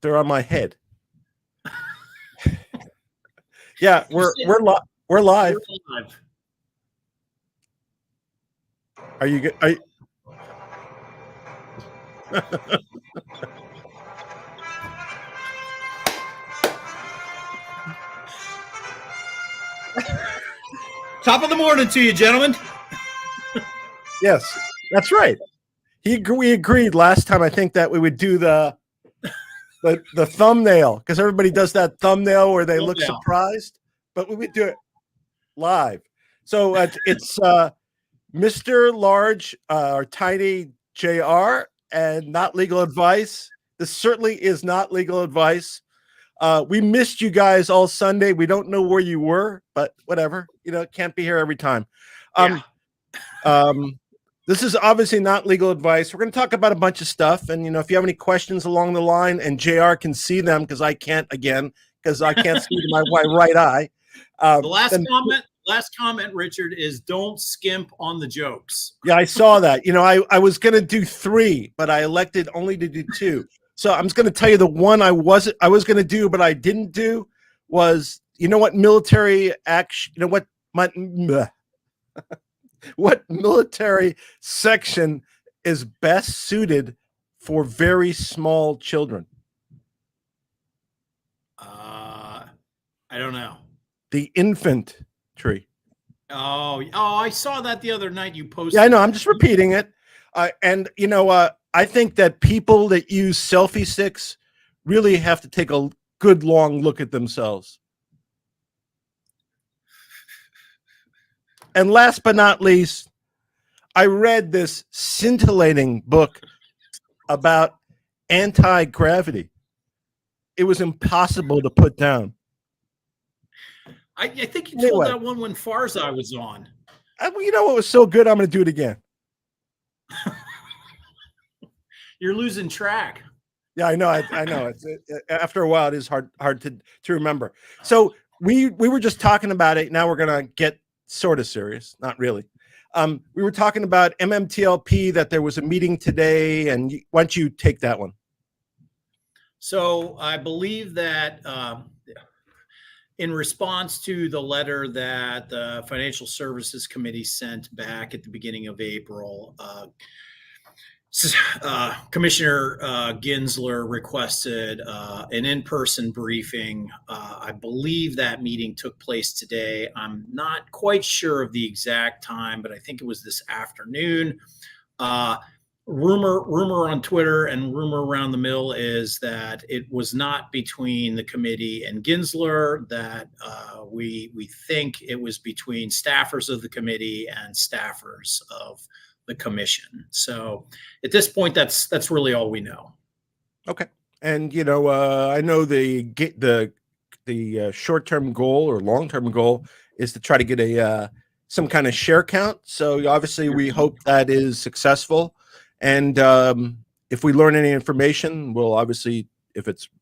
They're on my head. Yeah, we're live. We're live. Are you good? Are you... Top of the morning to you, gentlemen. Yes, that's right. We agreed last time, I think, that we would do the thumbnail, because everybody does that thumbnail where they look surprised, but we would do it live. So it's Mr. Large or Tiny JR, and not legal advice. This certainly is not legal advice. We missed you guys all Sunday. We don't know where you were, but whatever. You know, can't be here every time. This is obviously not legal advice. We're going to talk about a bunch of stuff. And, you know, if you have any questions along the line, and JR can see them, because I can't, again, because I can't see my right eye. The last comment, Richard, is don't skimp on the jokes. Yeah, I saw that. You know, I was going to do 3, but I elected only to do 2. So I'm just going to tell you the one I was going to do, but I didn't do was, you know what, military action, you know what, what military section is best suited for very small children? I don't know. The infantry. Oh, I saw that the other night. You posted. Yeah, I know. I'm just repeating it. And you know, I think that people that use selfie sticks really have to take a good long look at themselves. And last but not least, I read this scintillating book about anti-gravity. It was impossible to put down. I think you told that one when Farzai was on. You know what was so good? I'm going to do it again. You're losing track. Yeah, I know. I know. After a while, it is hard to remember. So we were just talking about it. Now we're going to get sort of serious. Not really. We were talking about MMTLP, that there was a meeting today, and why don't you take that one? So I believe that in response to the letter that the Financial Services Committee sent back at the beginning of April, Commissioner Gensler requested an in-person briefing. I believe that meeting took place today. I'm not quite sure of the exact time, but I think it was this afternoon. Rumor on Twitter and rumor around the mill is that it was not between the committee and Gensler, that we think it was between staffers of the committee and staffers of the commission. So at this point, that's really all we know. Okay. And, you know, I know the short-term goal or long-term goal is to try to get some kind of share count. So obviously we hope that is successful. And if we learn any information, we'll obviously,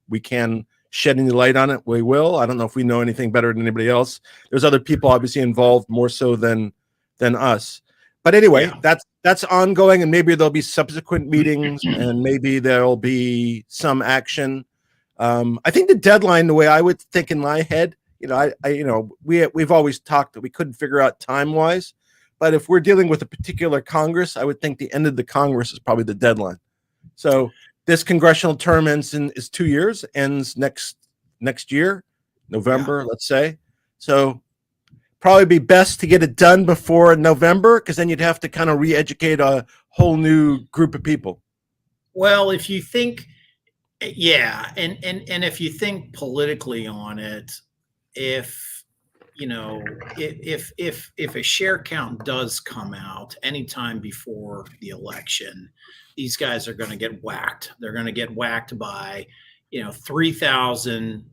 we can shed any light on it, we will. I don't know if we know anything better than anybody else. There's other people obviously involved more so than us. But anyway, that's ongoing, and maybe there'll be subsequent meetings, and maybe there'll be some action. I think the deadline, the way I would think in my head, you know, we've always talked that we couldn't figure out time-wise. But if we're dealing with a particular Congress, I would think the end of the Congress is probably the deadline. So this congressional term is 2 years, ends next year, November, let's say. So probably be best to get it done before November, because then you'd have to kind of re-educate a whole new group of people. Well, if you think, and if you think politically on it, if a share count does come out anytime before the election, these guys are going to get whacked. They're going to get whacked by, 3,000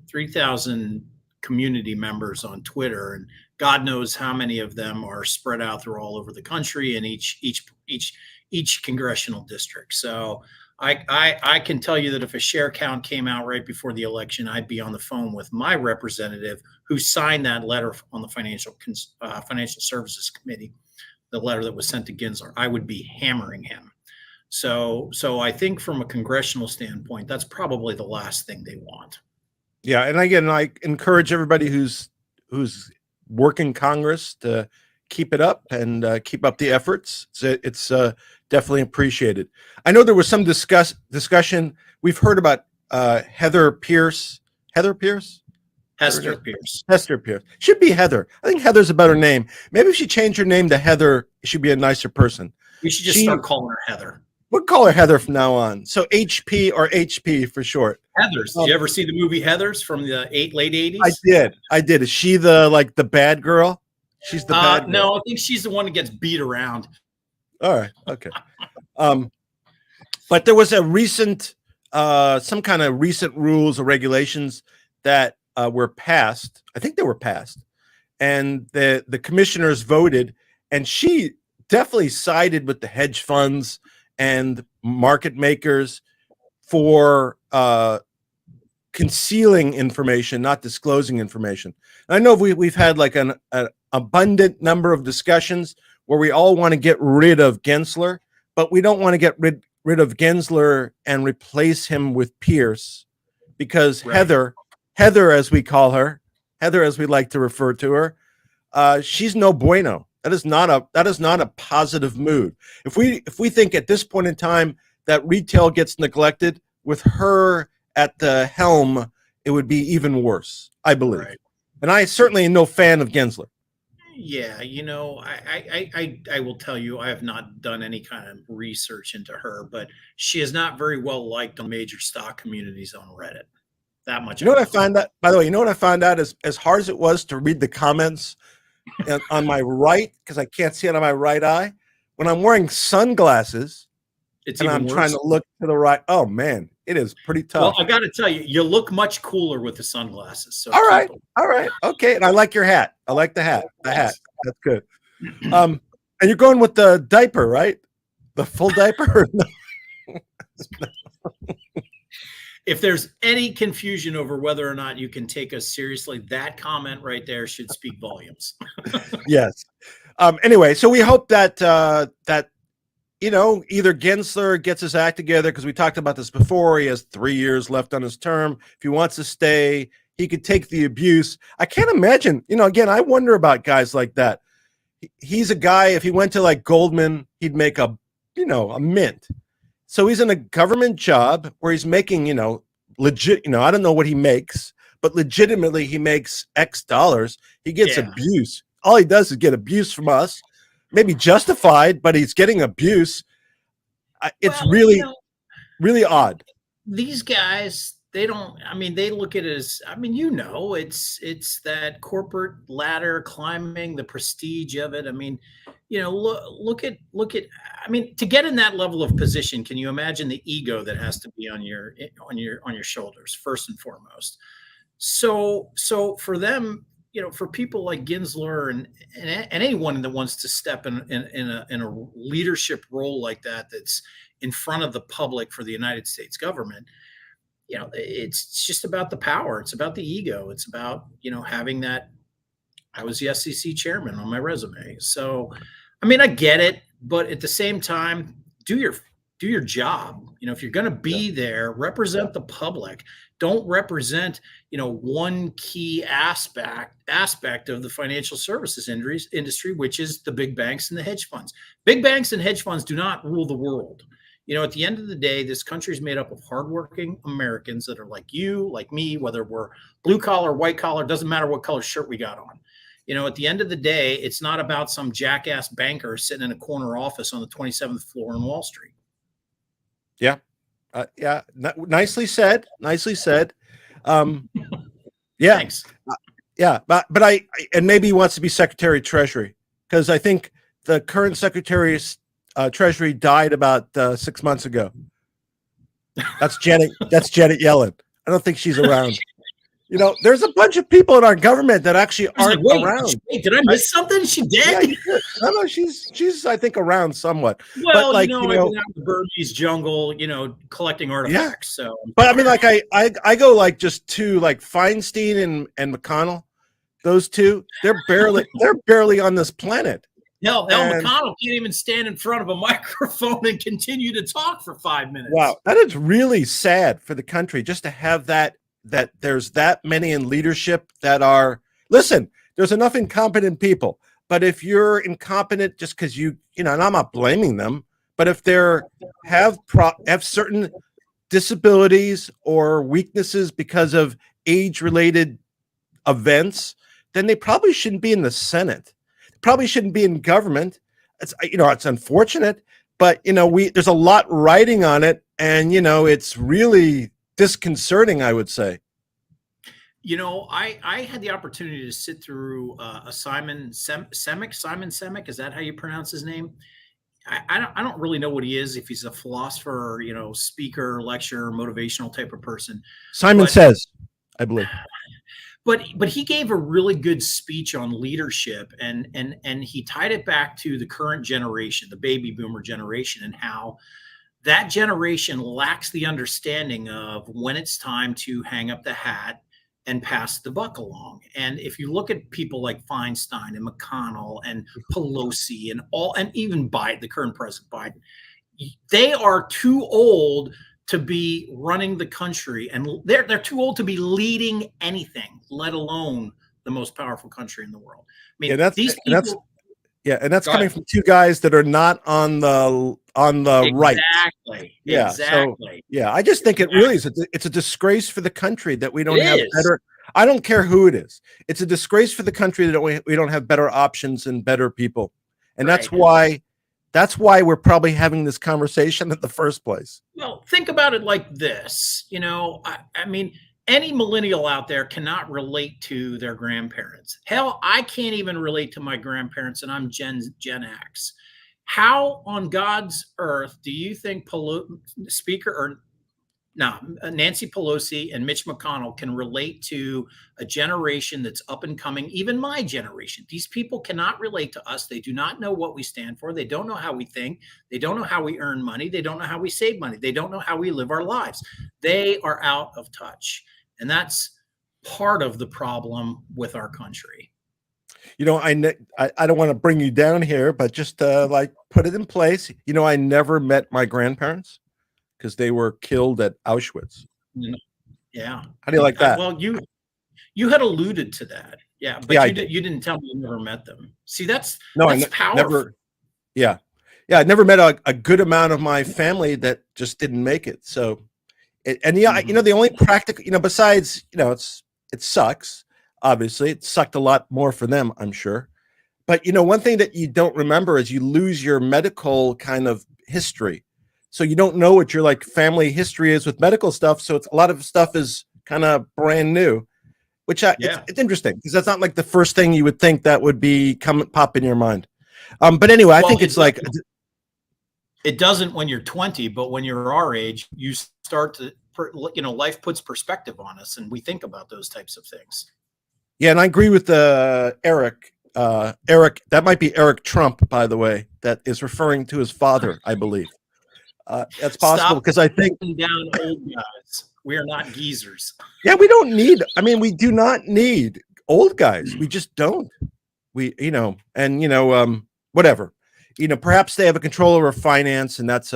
community members on Twitter, and God knows how many of them are spread out through all over the country in each congressional district. So I can tell you that if a share count came out right before the election, I'd be on the phone with my representative who signed that letter on the Financial Services Committee, the letter that was sent to Gensler. I would be hammering him. So I think from a congressional standpoint, that's probably the last thing they want. Yeah, and again, I encourage everybody who's working Congress to keep it up and keep up the efforts. It's definitely appreciated. I know there was some discussion. We've heard about Heather Pierce. Heather Pierce? Hester Pierce. Hester Pierce. Should be Heather. I think Heather's a better name. Maybe if she changed her name to Heather, she'd be a nicer person. We should just start calling her Heather. We'll call her Heather from now on. So HP or HP for short. Heathers. Did you ever see the movie Heathers from the late 80s? I did. Is she the bad girl? She's the bad girl. No, I think she's the one that gets beat around. All right. Okay. But there was a recent, some kind of recent rules or regulations that were passed. I think they were passed, and the commissioners voted, and she definitely sided with the hedge funds and market makers for concealing information, not disclosing information. And I know we've had like an abundant number of discussions where we all want to get rid of Gensler, but we don't want to get rid of Gensler and replace him with Pierce, because right. Heather, as we call her, Heather, as we like to refer to her, she's no bueno. That is not a positive mood. If we think at this point in time that retail gets neglected, with her at the helm, it would be even worse, I believe. Right. And I certainly am no fan of Gensler. Yeah, I will tell you, I have not done any kind of research into her, but she is not very well liked on major stock communities on Reddit. That much. You know what I find out? By the way, you know what I found out is, as hard as it was to read the comments on my right, because I can't see it on my right eye, when I'm wearing sunglasses and I'm trying to look to the right. Oh man, it is pretty tough. Well, I got to tell you, you look much cooler with the sunglasses. So all right, okay. And I like your hat. I like the hat. That's good. And you're going with the diaper, right? The full diaper. If there's any confusion over whether or not you can take us seriously, that comment right there should speak volumes. Yes. Anyway, so we hope that either Gensler gets his act together, because we talked about this before. He has 3 years left on his term. If he wants to stay, he could take the abuse. I can't imagine. Again, I wonder about guys like that. He's a guy, if he went to like Goldman, he'd make a mint. So he's in a government job where he's making, legit, I don't know what he makes, but legitimately he makes X dollars. He gets abuse. All he does is get abuse from us, maybe justified, but he's getting abuse. It's really odd. These guys, they look at it as, it's that corporate ladder climbing, the prestige of it. Look at, to get in that level of position, can you imagine the ego that has to be on your shoulders, first and foremost? So for them, for people like Gensler and anyone that wants to step in a leadership role like that, that's in front of the public for the United States government, it's just about the power. It's about the ego. It's about, having that, I was the SEC chairman on my resume. So, I get it, but at the same time, do your job. If you're going to be there, represent the public. Don't represent, one key aspect of the financial services industry, which is the big banks and the hedge funds. Big banks and hedge funds do not rule the world. At the end of the day, this country is made up of hardworking Americans that are like you, like me, whether we're blue collar, white collar, doesn't matter what color shirt we got on. At the end of the day, it's not about some jackass banker sitting in a corner office on the 27th floor in Wall Street. Yeah. Nicely said. Yeah. Thanks. But and maybe he wants to be Secretary of Treasury, because I think the current Secretary of Treasury died about 6 months ago. That's Janet Yellen. I don't think she's around. There's a bunch of people in our government that actually aren't around. Did I miss something? She dead? Yeah, no, she's I think around somewhat. Well, but I've been out in the Burmese jungle, collecting artifacts. Yeah. So, but I go like just to like Feinstein and McConnell. Those two, they're barely on this planet. Hell, McConnell can't even stand in front of a microphone and continue to talk for 5 minutes. Wow, that is really sad for the country just to have that there's that many in leadership that are, listen, there's enough incompetent people, but if you're incompetent just because you know, and I'm not blaming them, but if they're have certain disabilities or weaknesses because of age-related events, then they probably shouldn't be in the Senate. Probably shouldn't be in government. It's, you know, it's unfortunate, but you know, there's a lot riding on it, and you know, it's really disconcerting, I would say. You know, I had the opportunity to sit through a Simon Semick. Is that how you pronounce his name? I don't really know what he is, if he's a philosopher or, you know, speaker, lecturer, motivational type of person. Simon Says, I believe. But he gave a really good speech on leadership, and he tied it back to the current generation, the baby boomer generation, and how that generation lacks the understanding of when it's time to hang up the hat and pass the buck along. And if you look at people like Feinstein and McConnell and Pelosi and even Biden, the current president Biden, they are too old to be running the country, and they're too old to be leading anything, let alone the most powerful country in the world. I mean, that's coming from two guys that are not on the right. Exactly. Yeah. Exactly. So, I just think it really is. It's a disgrace for the country that we don't have better. I don't care who it is. It's a disgrace for the country that we don't have better options and better people, and that's why we're probably having this conversation in the first place. Well, think about it like this. You know, I mean, any millennial out there cannot relate to their grandparents. Hell, I can't even relate to my grandparents, and I'm Gen X. How on God's earth do you think Nancy Pelosi and Mitch McConnell can relate to a generation that's up and coming, even my generation? These people cannot relate to us. They do not know what we stand for. They don't know how we think. They don't know how we earn money. They don't know how we save money. They don't know how we live our lives. They are out of touch. And that's part of the problem with our country. You know, I don't want to bring you down here, but just like put it in place. You know, I never met my grandparents because they were killed at Auschwitz. Yeah. How do you like that? Well, you had alluded to that. Yeah, but you didn't tell me you never met them. See, that's powerful. I never met a good amount of my family that just didn't make it. So, you know, the only practical, you know, besides, you know, it sucks. Obviously, it sucked a lot more for them, I'm sure. But, you know, one thing that you don't remember is you lose your medical kind of history. So you don't know what your like family history is with medical stuff. So it's a lot of stuff is kind of brand new, which it's interesting because that's not like the first thing you would think that would be pop in your mind. But anyway, I think it's like it doesn't when you're 20, but when you're our age, you start to, you know, life puts perspective on us, and we think about those types of things. Yeah, and I agree with Eric. Eric, that might be Eric Trump, by the way, that is referring to his father, I believe. That's possible because I think down old guys. We are not geezers. Yeah, we don't need. I mean, we do not need old guys. We just don't. We, you know, and you know, whatever. You know, perhaps they have a control over finance, and that's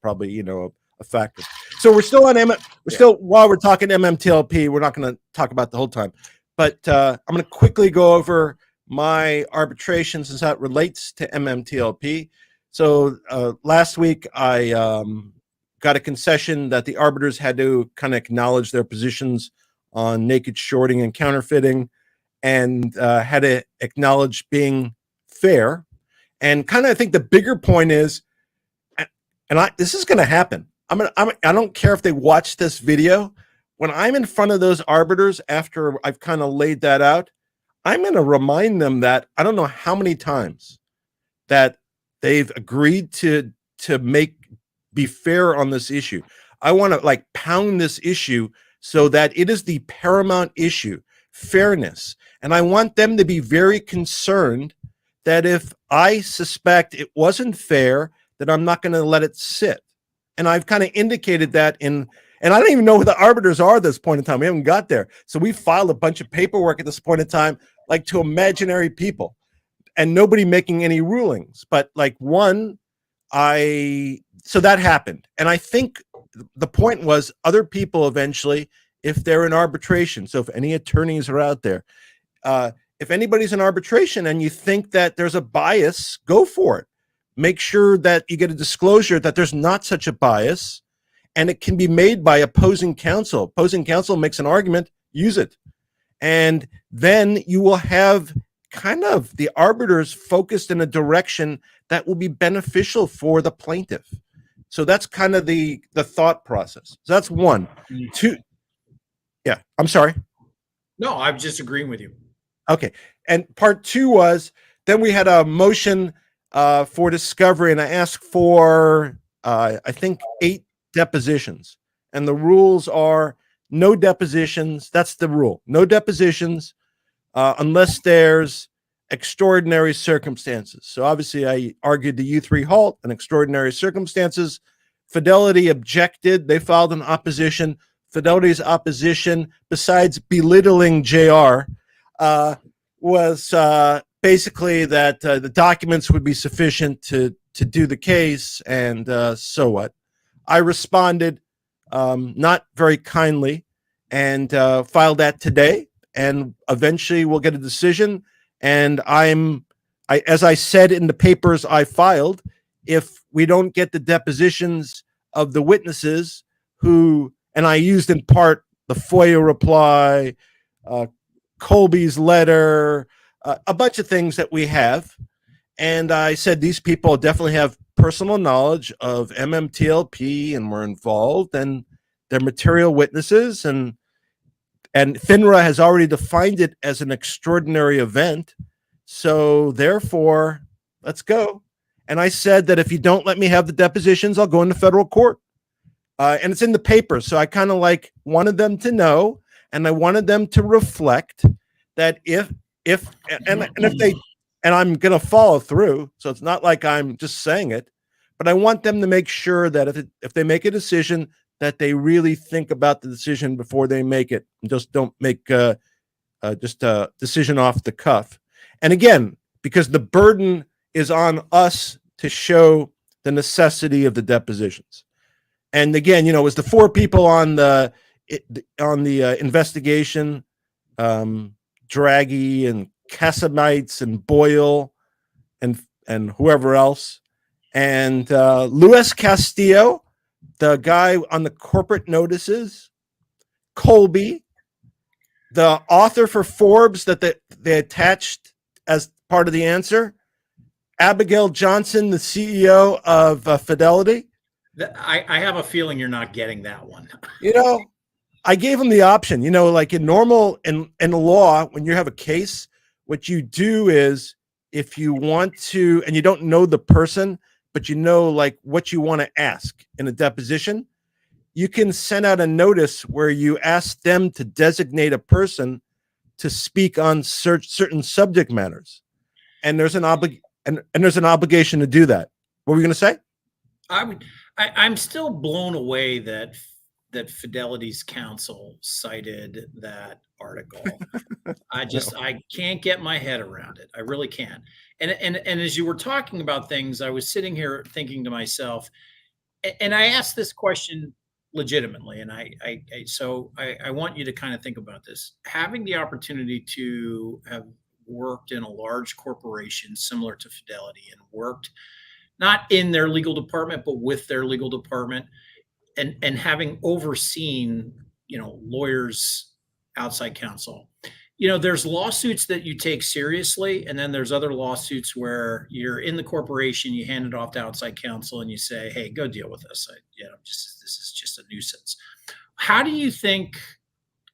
probably, you know, a factor. So we're still on while we're talking MMTLP, we're not going to talk about the whole time, but I'm going to quickly go over my arbitration since that relates to MMTLP. So last week I got a concession that the arbiters had to kind of acknowledge their positions on naked shorting and counterfeiting, and had to acknowledge being fair. And kind of, I think the bigger point is, and this is going to happen. I don't care if they watch this video. When I'm in front of those arbiters after I've kind of laid that out, I'm going to remind them that I don't know how many times that they've agreed to be fair on this issue. I want to like pound this issue so that it is the paramount issue, fairness. And I want them to be very concerned that if I suspect it wasn't fair, that I'm not going to let it sit. And I've kind of indicated that and I don't even know who the arbiters are at this point in time. We haven't got there. So we filed a bunch of paperwork at this point in time, like to imaginary people. and nobody making any rulings. But like so that happened. And I think the point was other people eventually, if they're in arbitration, so if any attorneys are out there, if anybody's in arbitration and you think that there's a bias, go for it. Make sure that you get a disclosure that there's not such a bias, and it can be made by opposing counsel. Opposing counsel makes an argument, use it. And then you will have kind of the arbiters focused in a direction that will be beneficial for the plaintiff. So that's kind of the thought process. So that's one. Two. Yeah, I'm sorry. No, I'm just agreeing with you. Okay. And part two was, then we had a motion for discovery, and I asked for, I think, 8 depositions. And the rules are no depositions. That's the rule. No depositions unless there's extraordinary circumstances. So obviously I argued the U3 halt and extraordinary circumstances. Fidelity objected. They filed an opposition. Fidelity's opposition, besides belittling JR, was basically that the documents would be sufficient to do the case, and so what? I responded not very kindly and filed that today, and eventually we'll get a decision. And as I said in the papers I filed, if we don't get the depositions of the witnesses who, and I used in part the FOIA reply, Colby's letter, a bunch of things that we have. And I said these people definitely have personal knowledge of MMTLP and were involved, and they're material witnesses. And FINRA has already defined it as an extraordinary event. So therefore, let's go. And I said that if you don't let me have the depositions, I'll go into federal court. And it's in the paper. So I kind of wanted them to know, and I wanted them to reflect that if they, and I'm going to follow through. So it's not like I'm just saying it, but I want them to make sure that if they make a decision, that they really think about the decision before they make it, and just don't make just a decision off the cuff. And again, because the burden is on us to show the necessity of the depositions. And again, it was the 4 people on the investigation, Draghi and Casamites and Boyle and whoever else, and Luis Castillo, the guy on the corporate notices, Colby, the author for Forbes that they attached as part of the answer, Abigail Johnson, the CEO of Fidelity. I have a feeling you're not getting that one. I gave them the option. Like in the law, when you have a case, what you do is, if you want to, and you don't know the person, but like what you want to ask in a deposition, you can send out a notice where you ask them to designate a person to speak on certain subject matters, and there's an obligation to do that. What were you going to say? I'm still blown away that Fidelity's counsel cited that article. I can't get my head around it. I really can't. And as you were talking about things, I was sitting here thinking to myself, and I asked this question legitimately, and I want you to kind of think about this. Having the opportunity to have worked in a large corporation similar to Fidelity, and worked not in their legal department, but with their legal department, and having overseen, lawyers, outside counsel, there's lawsuits that you take seriously, and then there's other lawsuits where you're in the corporation, you hand it off to outside counsel, and you say, "Hey, go deal with this. This is just a nuisance." How do you think,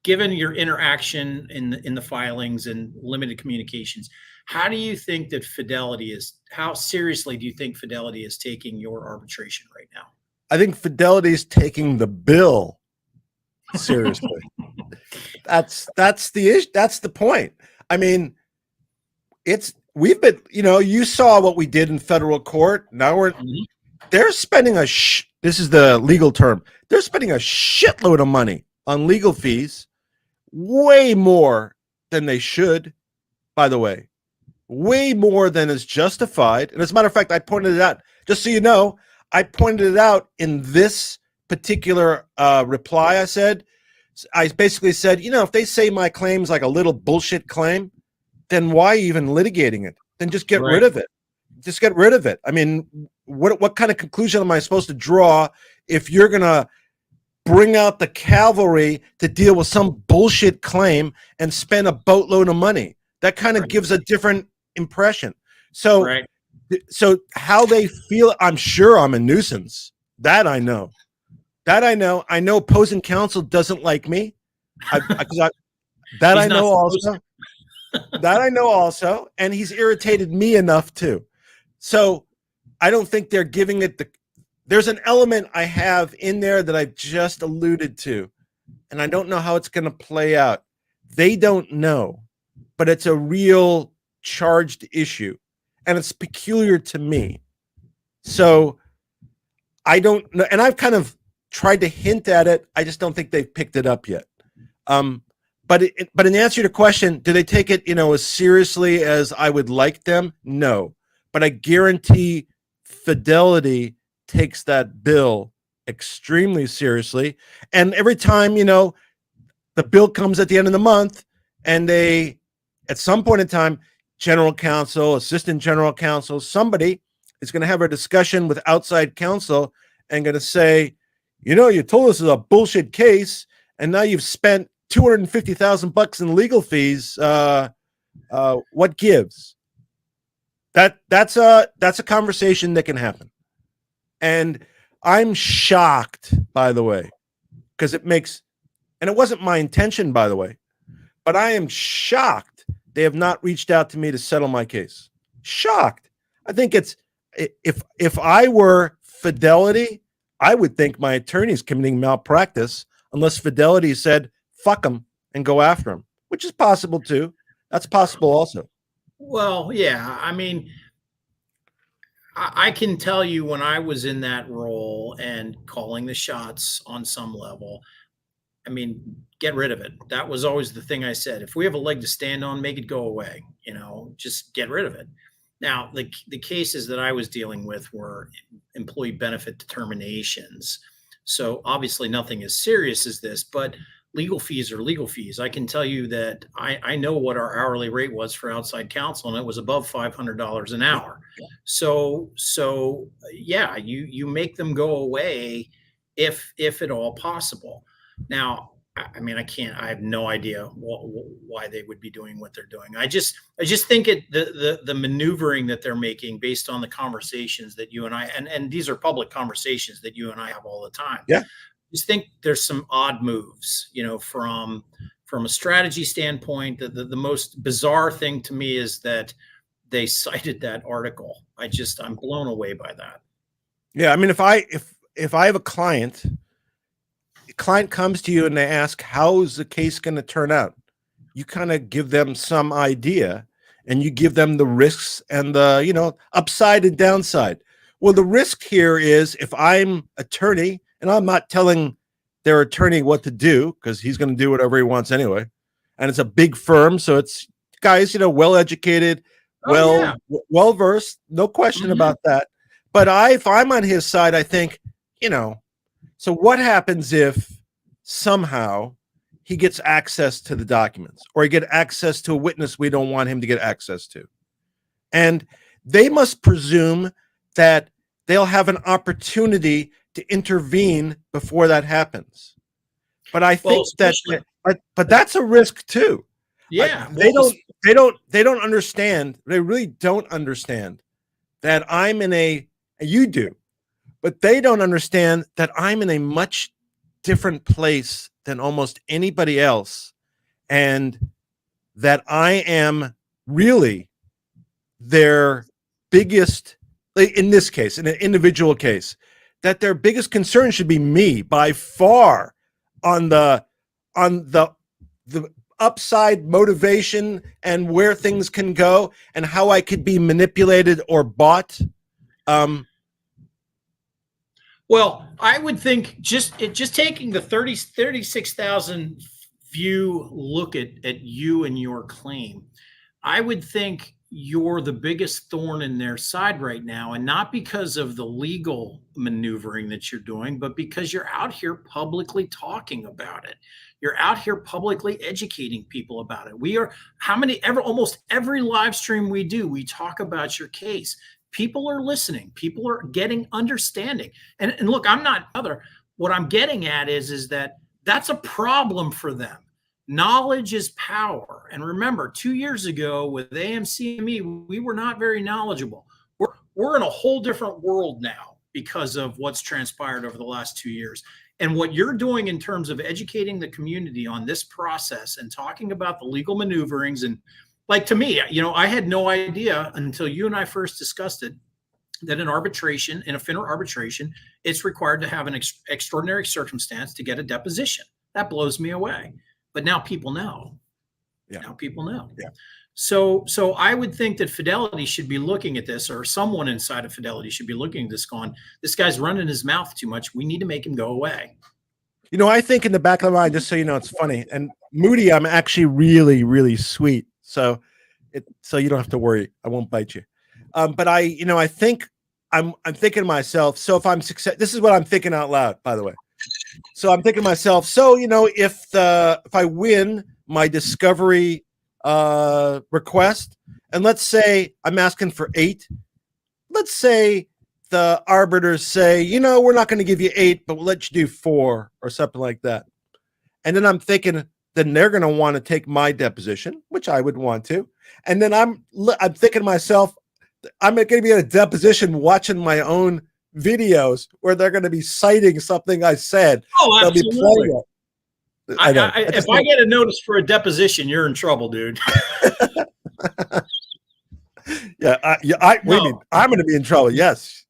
given your interaction in the filings and limited communications, how do you think that how seriously do you think Fidelity is taking your arbitration right now? I think Fidelity's taking the bill seriously. That's the issue. That's the point. I mean, we've been, you saw what we did in federal court. Now they're spending this is the legal term. They're spending a shitload of money on legal fees, way more than they should, by the way. way more than is justified. And as a matter of fact, I pointed it out, just so you know, I pointed it out in this particular reply. I basically said, if they say my claim's like a little bullshit claim, then why even litigating it? Then just get rid of it. Just get rid of it. I mean, what kind of conclusion am I supposed to draw if you're going to bring out the cavalry to deal with some bullshit claim and spend a boatload of money? That kind of gives a different impression. So, so how they feel, I'm sure I'm a nuisance. That I know. I know opposing counsel doesn't like me. That I know also. And he's irritated me enough too. So I don't think they're giving it there's an element I have in there that I've just alluded to, and I don't know how it's going to play out. They don't know, but it's a real charged issue, and it's peculiar to me. So I don't know, and I've kind of tried to hint at it. I just don't think they've picked it up yet. But in answer to your question, do they take it, as seriously as I would like them? No, but I guarantee Fidelity takes that bill extremely seriously. And every time, the bill comes at the end of the month and they, at some point in time, general counsel, assistant general counsel, somebody is going to have a discussion with outside counsel and going to say, you told us it's a bullshit case and now you've spent $250,000 in legal fees. What gives? That's a conversation that can happen. And I'm shocked, by the way, because it wasn't my intention, by the way, but I am shocked they have not reached out to me to settle my case. Shocked. I think if I were Fidelity, I would think my attorney's committing malpractice unless Fidelity said, fuck them and go after them, which is possible too. That's possible also. Well, yeah. I mean, I can tell you when I was in that role and calling the shots on some level, I mean, get rid of it. That was always the thing I said. If we have a leg to stand on, make it go away, just get rid of it. Now, the cases that I was dealing with were employee benefit determinations. So obviously nothing as serious as this, but legal fees are legal fees. I can tell you that I know what our hourly rate was for outside counsel, and it was above $500 an hour. So yeah, you make them go away if at all possible. Now, I mean, I have no idea why they would be doing what they're doing. I just think the maneuvering that they're making based on the conversations that you and I, and these are public conversations that you and I have all the time. Yeah. I just think there's some odd moves, from a strategy standpoint. The most bizarre thing to me is that they cited that article. I'm blown away by that. Yeah. I mean, if I have a client comes to you and they ask, how's the case going to turn out? You kind of give them some idea and you give them the risks and the, upside and downside. Well, the risk here is if I'm attorney, and I'm not telling their attorney what to do because he's going to do whatever he wants anyway. And it's a big firm. So it's guys, well-educated, well-versed, no question about that. But if I'm on his side, I think, so what happens if somehow he gets access to the documents or he get access to a witness we don't want him to get access to? And they must presume that they'll have an opportunity to intervene before that happens. But I think but that's a risk too. Yeah. They don't understand. They really don't understand that you do, but they don't understand that I'm in a much different place than almost anybody else. And that I am really their biggest, in this case, in an individual case, that their biggest concern should be me by far on the upside motivation and where things can go and how I could be manipulated or bought. Well, I would think just taking the 36,000 view look at you and your claim, I would think you're the biggest thorn in their side right now, and not because of the legal maneuvering that you're doing, but because you're out here publicly talking about it. You're out here publicly educating people about it. We are almost every live stream we do, we talk about your case. People are listening. People are getting understanding. And look, what I'm getting at is that that's a problem for them. Knowledge is power. And remember, 2 years ago with AMCME, we were not very knowledgeable. We're in a whole different world now because of what's transpired over the last 2 years. And what you're doing in terms of educating the community on this process and talking about the legal maneuverings, and like, to me, I had no idea until you and I first discussed it, that in arbitration, in a FINRA arbitration, it's required to have an extraordinary circumstance to get a deposition. That blows me away. But now people know. Yeah. Now people know. Yeah. So I would think that Fidelity should be looking at this, or someone inside of Fidelity should be looking at this going, this guy's running his mouth too much. We need to make him go away. I think in the back of my mind, just so you know, it's funny. And Moody, I'm actually really, really sweet. So you don't have to worry. I won't bite you. But I think I'm thinking to myself, so if I'm this is what I'm thinking out loud, by the way. So I'm thinking to myself, so, if I win my discovery request, and let's say I'm asking for 8, let's say the arbiters say, we're not going to give you 8, but we'll let you do 4 or something like that. And then I'm thinking, then they're going to want to take my deposition, which I would want to. And then I'm thinking to myself, I'm going to be in a deposition watching my own videos where they're going to be citing something I said. Oh, absolutely. If I get a notice for a deposition, you're in trouble, dude. I'm going to be in trouble. Yes.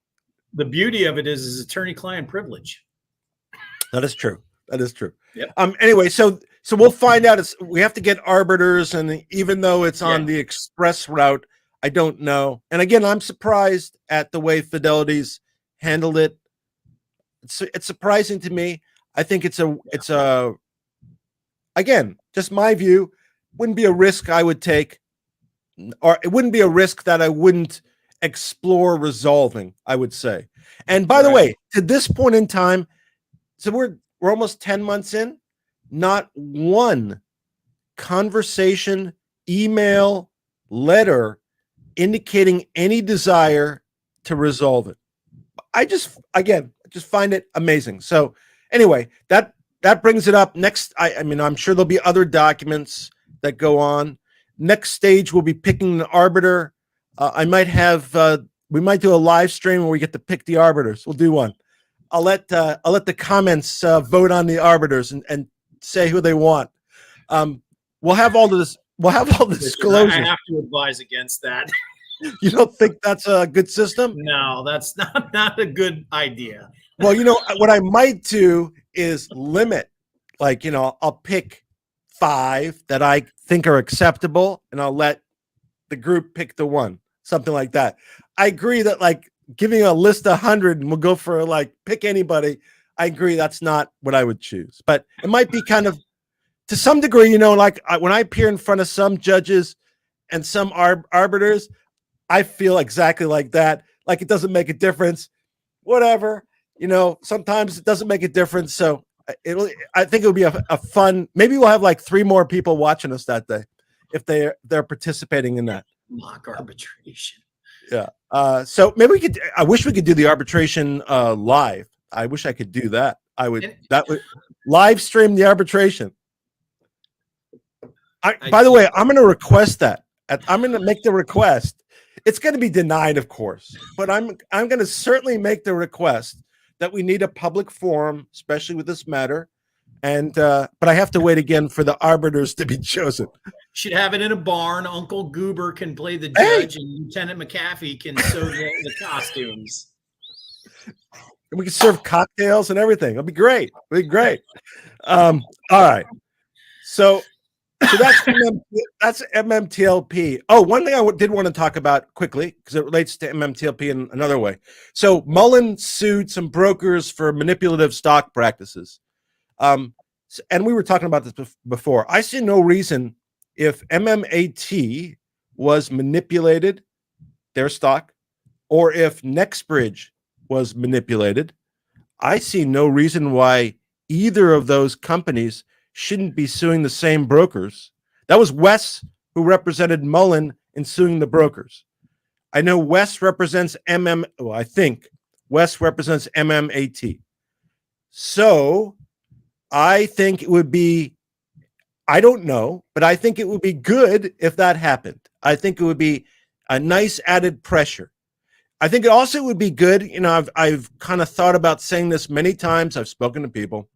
The beauty of it is attorney-client privilege. That is true. That is true. Yep. Anyway, so we'll find out. We have to get arbiters, and even though it's on the express route, I don't know. And again, I'm surprised at the way Fidelity's handled it. It's surprising to me. I think it's a again, just my view, wouldn't be a risk I would take, or it wouldn't be a risk that I wouldn't explore resolving, I would say. And by the way, to this point in time, so we're almost 10 months in, not one conversation, email, letter indicating any desire to resolve it. I just find it amazing. So anyway, that brings it up. Next, I mean, I'm sure there'll be other documents that go on. Next stage, we'll be picking an arbiter. We might do a live stream where we get to pick the arbiters. We'll do one. I'll let the comments vote on the arbiters and say who they want. We'll have all this. We'll have all the disclosures. I have to advise against that. You don't think that's a good system? No, that's not a good idea. Well, what I might do is limit, I'll pick 5 that I think are acceptable, and I'll let the group pick the one, something like that. I agree that giving a list of 100 and we'll go for pick anybody. I agree that's not what I would choose, but it might be kind of to some degree, when I appear in front of some judges and some arbiters, I feel exactly like that. It doesn't make a difference, whatever, sometimes it doesn't make a difference. So I think it'll be a fun, maybe we'll have 3 more people watching us that day if they're participating in that mock arbitration. Yeah. So maybe I wish we could do the arbitration live. I wish I could do that. That would live stream the arbitration. By the way, I'm going to request that. I'm going to make the request. It's going to be denied, of course, but I'm going to certainly make the request that we need a public forum, especially with this matter. And but I have to wait again for the arbiters to be chosen. Should have it in a barn. Uncle Goober can play the judge, and Lieutenant McAfee can sew the costumes. And we can serve cocktails and everything. It'll be great. It'll be great. All right. So that's MMTLP. Oh, one thing I did want to talk about quickly, because it relates to MMTLP in another way. So Mullen sued some brokers for manipulative stock practices. And we were talking about this before. I see no reason if MMAT was manipulated, their stock, or if Nextbridge was manipulated, I see no reason why either of those companies shouldn't be suing the same brokers. That was Wes who represented Mullen in suing the brokers. I know Wes represents I think Wes represents MMAT. So I think it would be, I don't know, but I think it would be good if that happened. I think it would be a nice added pressure. I think it also would be good. You know, I've kind of thought about saying this many times. I've spoken to people.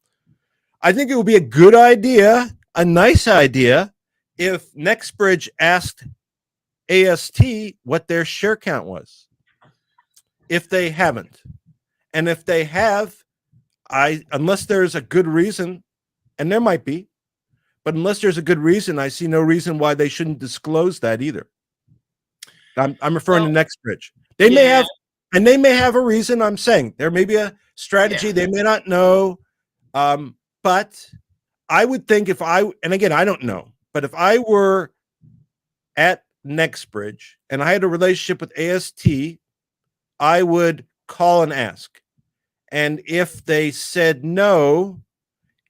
I think it would be a good idea, a nice idea, if Nextbridge asked AST what their share count was. If they haven't, and if they have, unless there's a good reason, and there might be, but unless there's a good reason, I see no reason why they shouldn't disclose that either. I'm referring to Nextbridge. They may have, and they may have a reason. I'm saying there may be a strategy they may not know, but I would think and again, I don't know, but if I were at Nextbridge and I had a relationship with AST, I would call and ask. And if they said no,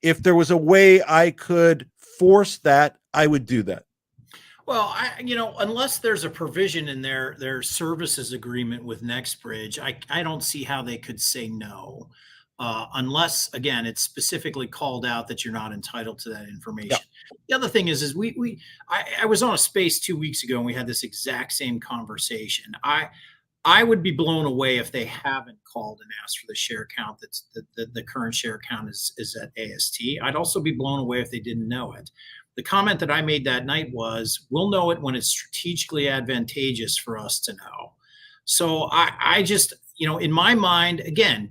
if there was a way I could force that, I would do that. Well, unless there's a provision in their services agreement with Nextbridge, I don't see how they could say no, unless, again, it's specifically called out that you're not entitled to that information. Yeah. The other thing is I was on a space 2 weeks ago and we had this exact same conversation. I would be blown away if they haven't called and asked for the share count. That's the current share count is at AST. I'd also be blown away if they didn't know it. The comment that I made that night was, we'll know it when it's strategically advantageous for us to know. So I just, in my mind, again,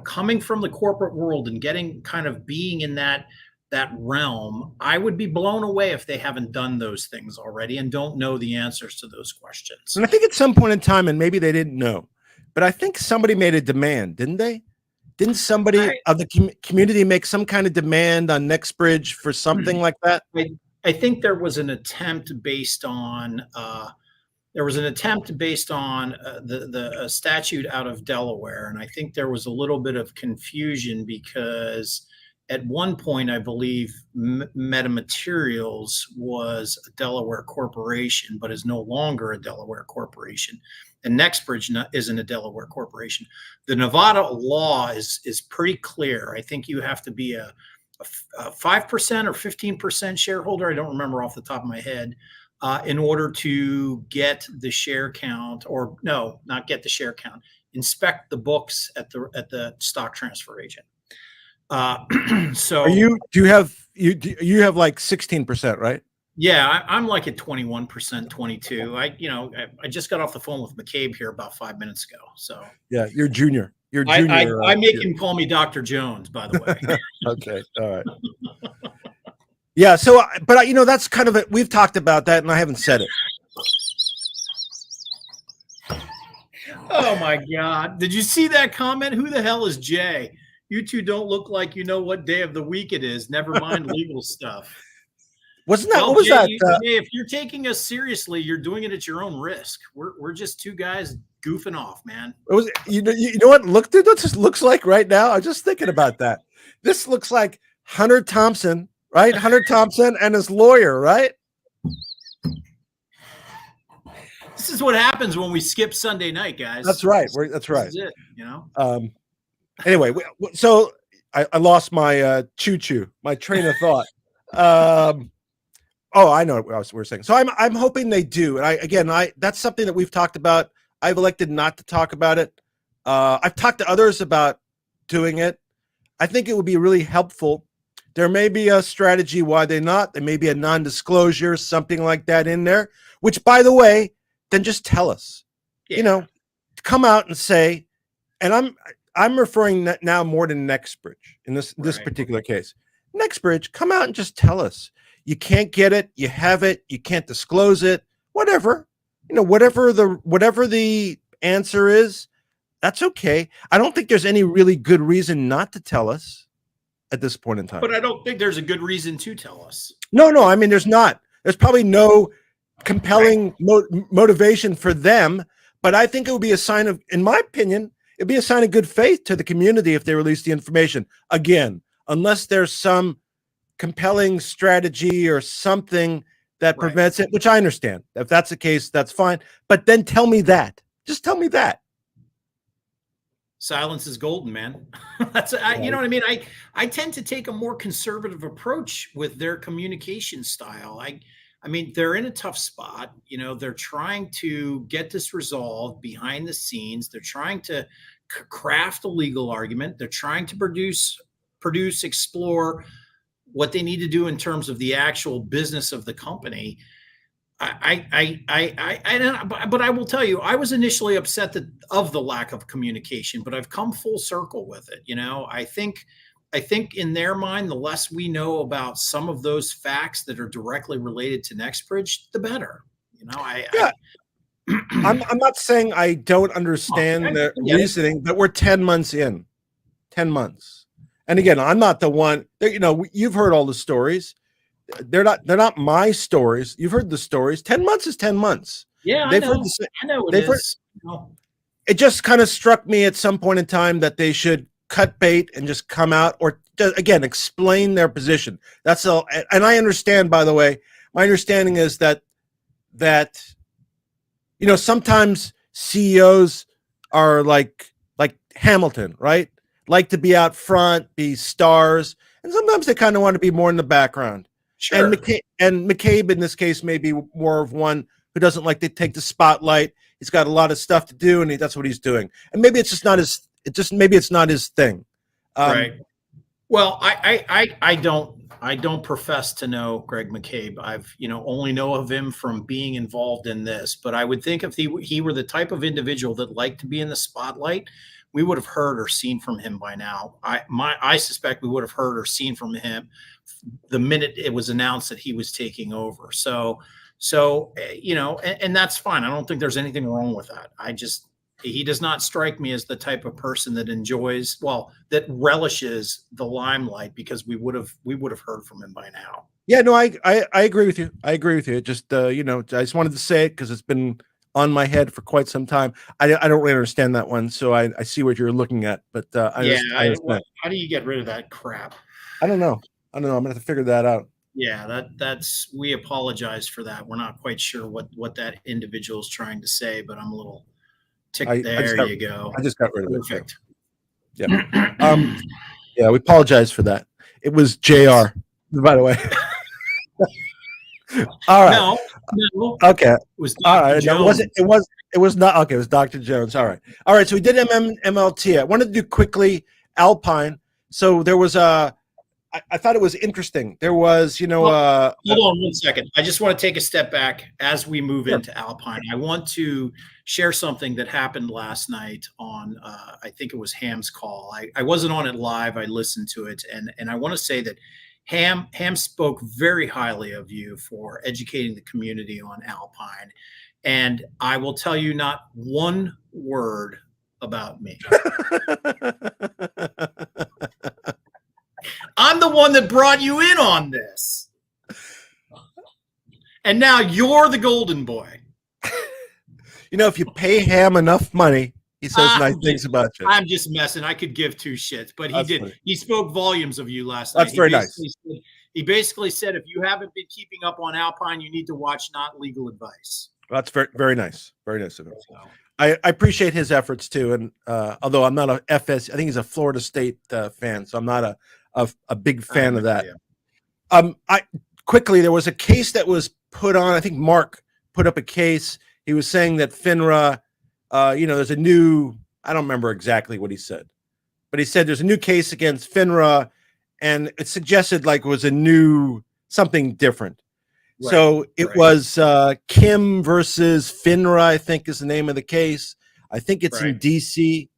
coming from the corporate world and being in that realm, I would be blown away if they haven't done those things already and don't know the answers to those questions. And I think at some point in time, and maybe they didn't know, but I think somebody made a demand, didn't they? Didn't somebody of the community make some kind of demand on Nextbridge for something like that? I think there was an attempt based on the statute out of Delaware, and I think there was a little bit of confusion because at one point, I believe Metamaterials was a Delaware corporation, but is no longer a Delaware corporation. And Nextbridge isn't a Delaware corporation. The Nevada law is pretty clear. I think you have to be a 5% or 15% shareholder. I don't remember off the top of my head, in order to get the share count, or no, not get the share count, inspect the books at the stock transfer agent. So you have like 16%, right? Yeah, I'm like at 21%, 22. I just got off the phone with McCabe here about 5 minutes ago. So yeah, you're junior. You're junior. I make him call me Dr. Jones, by the way. Okay, all right. Yeah. So, but that's kind of it. We've talked about that, and I haven't said it. Oh my God! Did you see that comment? Who the hell is Jay? You two don't look like you know what day of the week it is. Never mind legal stuff. Wasn't that? What was that? Jay, if you're taking us seriously, you're doing it at your own risk. We're just two guys goofing off, man. It was, you know what? Look, dude, what this looks like right now. I'm just thinking about that. This looks like Hunter Thompson, right? Hunter Thompson and his lawyer, right? This is what happens when we skip Sunday night, guys. That's right. That's right. This is it, Anyway, so I lost my my train of thought. I know what we're saying. So I'm hoping they do. And that's something that we've talked about. I've elected not to talk about it. I've talked to others about doing it. I think it would be really helpful. There may be a strategy why they're not. There may be a non-disclosure, something like that in there, which, by the way, then just tell us. Yeah. Come out and say, and I'm referring now more to Nextbridge in this particular case. Nextbridge, come out and just tell us. You can't get it, you have it, you can't disclose it, whatever. Whatever the answer is, that's okay. I don't think there's any really good reason not to tell us at this point in time. But I don't think there's a good reason to tell us. No, I mean there's not. There's probably no compelling motivation for them. But I think it would be a sign of, in my opinion, it'd be a sign of good faith to the community if they release the information. Again, unless there's some compelling strategy or something that prevents it, which I understand. If that's the case, that's fine. But then tell me that. Just tell me that. Silence is golden, man. You know what I mean? I tend to take a more conservative approach with their communication style. I mean, they're in a tough spot. You know, they're trying to get this resolved behind the scenes. They're trying to craft a legal argument. They're trying to explore what they need to do in terms of the actual business of the company. But I will tell you, I was initially upset of the lack of communication, but I've come full circle with it. You know, I think in their mind, the less we know about some of those facts that are directly related to NextBridge, the better. You know, I'm not saying I don't understand the reasoning, but we're 10 months in. 10 months. And again, I'm not the one that, you know, you've heard all the stories. They're not my stories. You've heard the stories. 10 months is 10 months. Yeah, I know it is. It just kind of struck me at some point in time that they should cut bait and just come out, or again, explain their position. That's all. And I understand, by the way, my understanding is that, you know, sometimes CEOs are like Hamilton, right? Like to be out front, be stars. And sometimes they kind of want to be more in the background. Sure. And McCabe in this case may be more of one who doesn't like to take the spotlight. He's got a lot of stuff to do, and that's what he's doing. And maybe it's just not his. Maybe it's not his thing. Right. Well, I don't profess to know Greg McCabe. I've only know of him from being involved in this. But I would think if he were the type of individual that liked to be in the spotlight, we would have heard or seen from him by now. I suspect we would have heard or seen from him the minute it was announced that he was taking over. So and that's fine. I don't think there's anything wrong with that. He does not strike me as the type of person that that relishes the limelight, because we would have heard from him by now. Yeah, no, I agree with you. I agree with you. It just I just wanted to say it because it's been on my head for quite some time. I don't really understand that one, so I see what you're looking at. But how do you get rid of that crap? I don't know. I'm gonna have to figure that out. Yeah, we apologize for that. We're not quite sure what that individual is trying to say, but I'm a little ticked. There you go. I just got rid of it. Perfect. Yeah. Yeah, we apologize for that. It was JR, by the way. All right. No. Okay. It was Dr. Jones. No, it was not. Okay, it was Dr. Jones. All right. So we did MMTLP. I wanted to do quickly Alpine. So there was I thought it was interesting. There was, hold on 1 second. I just want to take a step back as we move into Alpine. I want to share something that happened last night on, I think it was Ham's call. I wasn't on it live. I listened to it. And I want to say that Ham spoke very highly of you for educating the community on Alpine. And I will tell you not one word about me. I'm the one that brought you in on this. And now you're the golden boy. If you pay Ham enough money, he says nice things about you. I'm just messing. I could give two shits, but he did. Funny. He spoke volumes of you last night. That's very nice. He basically said, if you haven't been keeping up on Alpine, you need to watch Not Legal Advice. That's very, very nice. Very nice of him. I appreciate his efforts too. And although I'm not a FS, I think he's a Florida State fan, so I'm not a big fan of that. Quickly, there was a case that was put on. I think Mark put up a case. He was saying that FINRA, there's a new, I don't remember exactly what he said, but he said there's a new case against FINRA, and it suggested like it was a new, something different. Right, so it was Kim versus FINRA, I think is the name of the case. I think it's in DC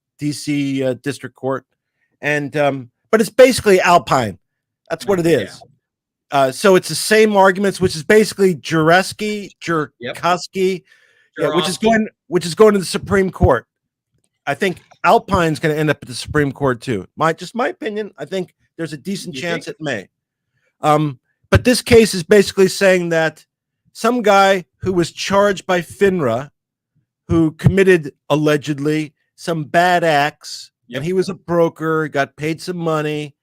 District Court. And, but it's basically Alpine. That's what it is. Yeah. So it's the same arguments, which is basically Jureski, which is going to the Supreme Court. I think Alpine's going to end up at the Supreme Court too. My opinion. I think there's a decent chance it may. But this case is basically saying that some guy who was charged by FINRA, who committed allegedly some bad acts, and he was a broker, got paid some money.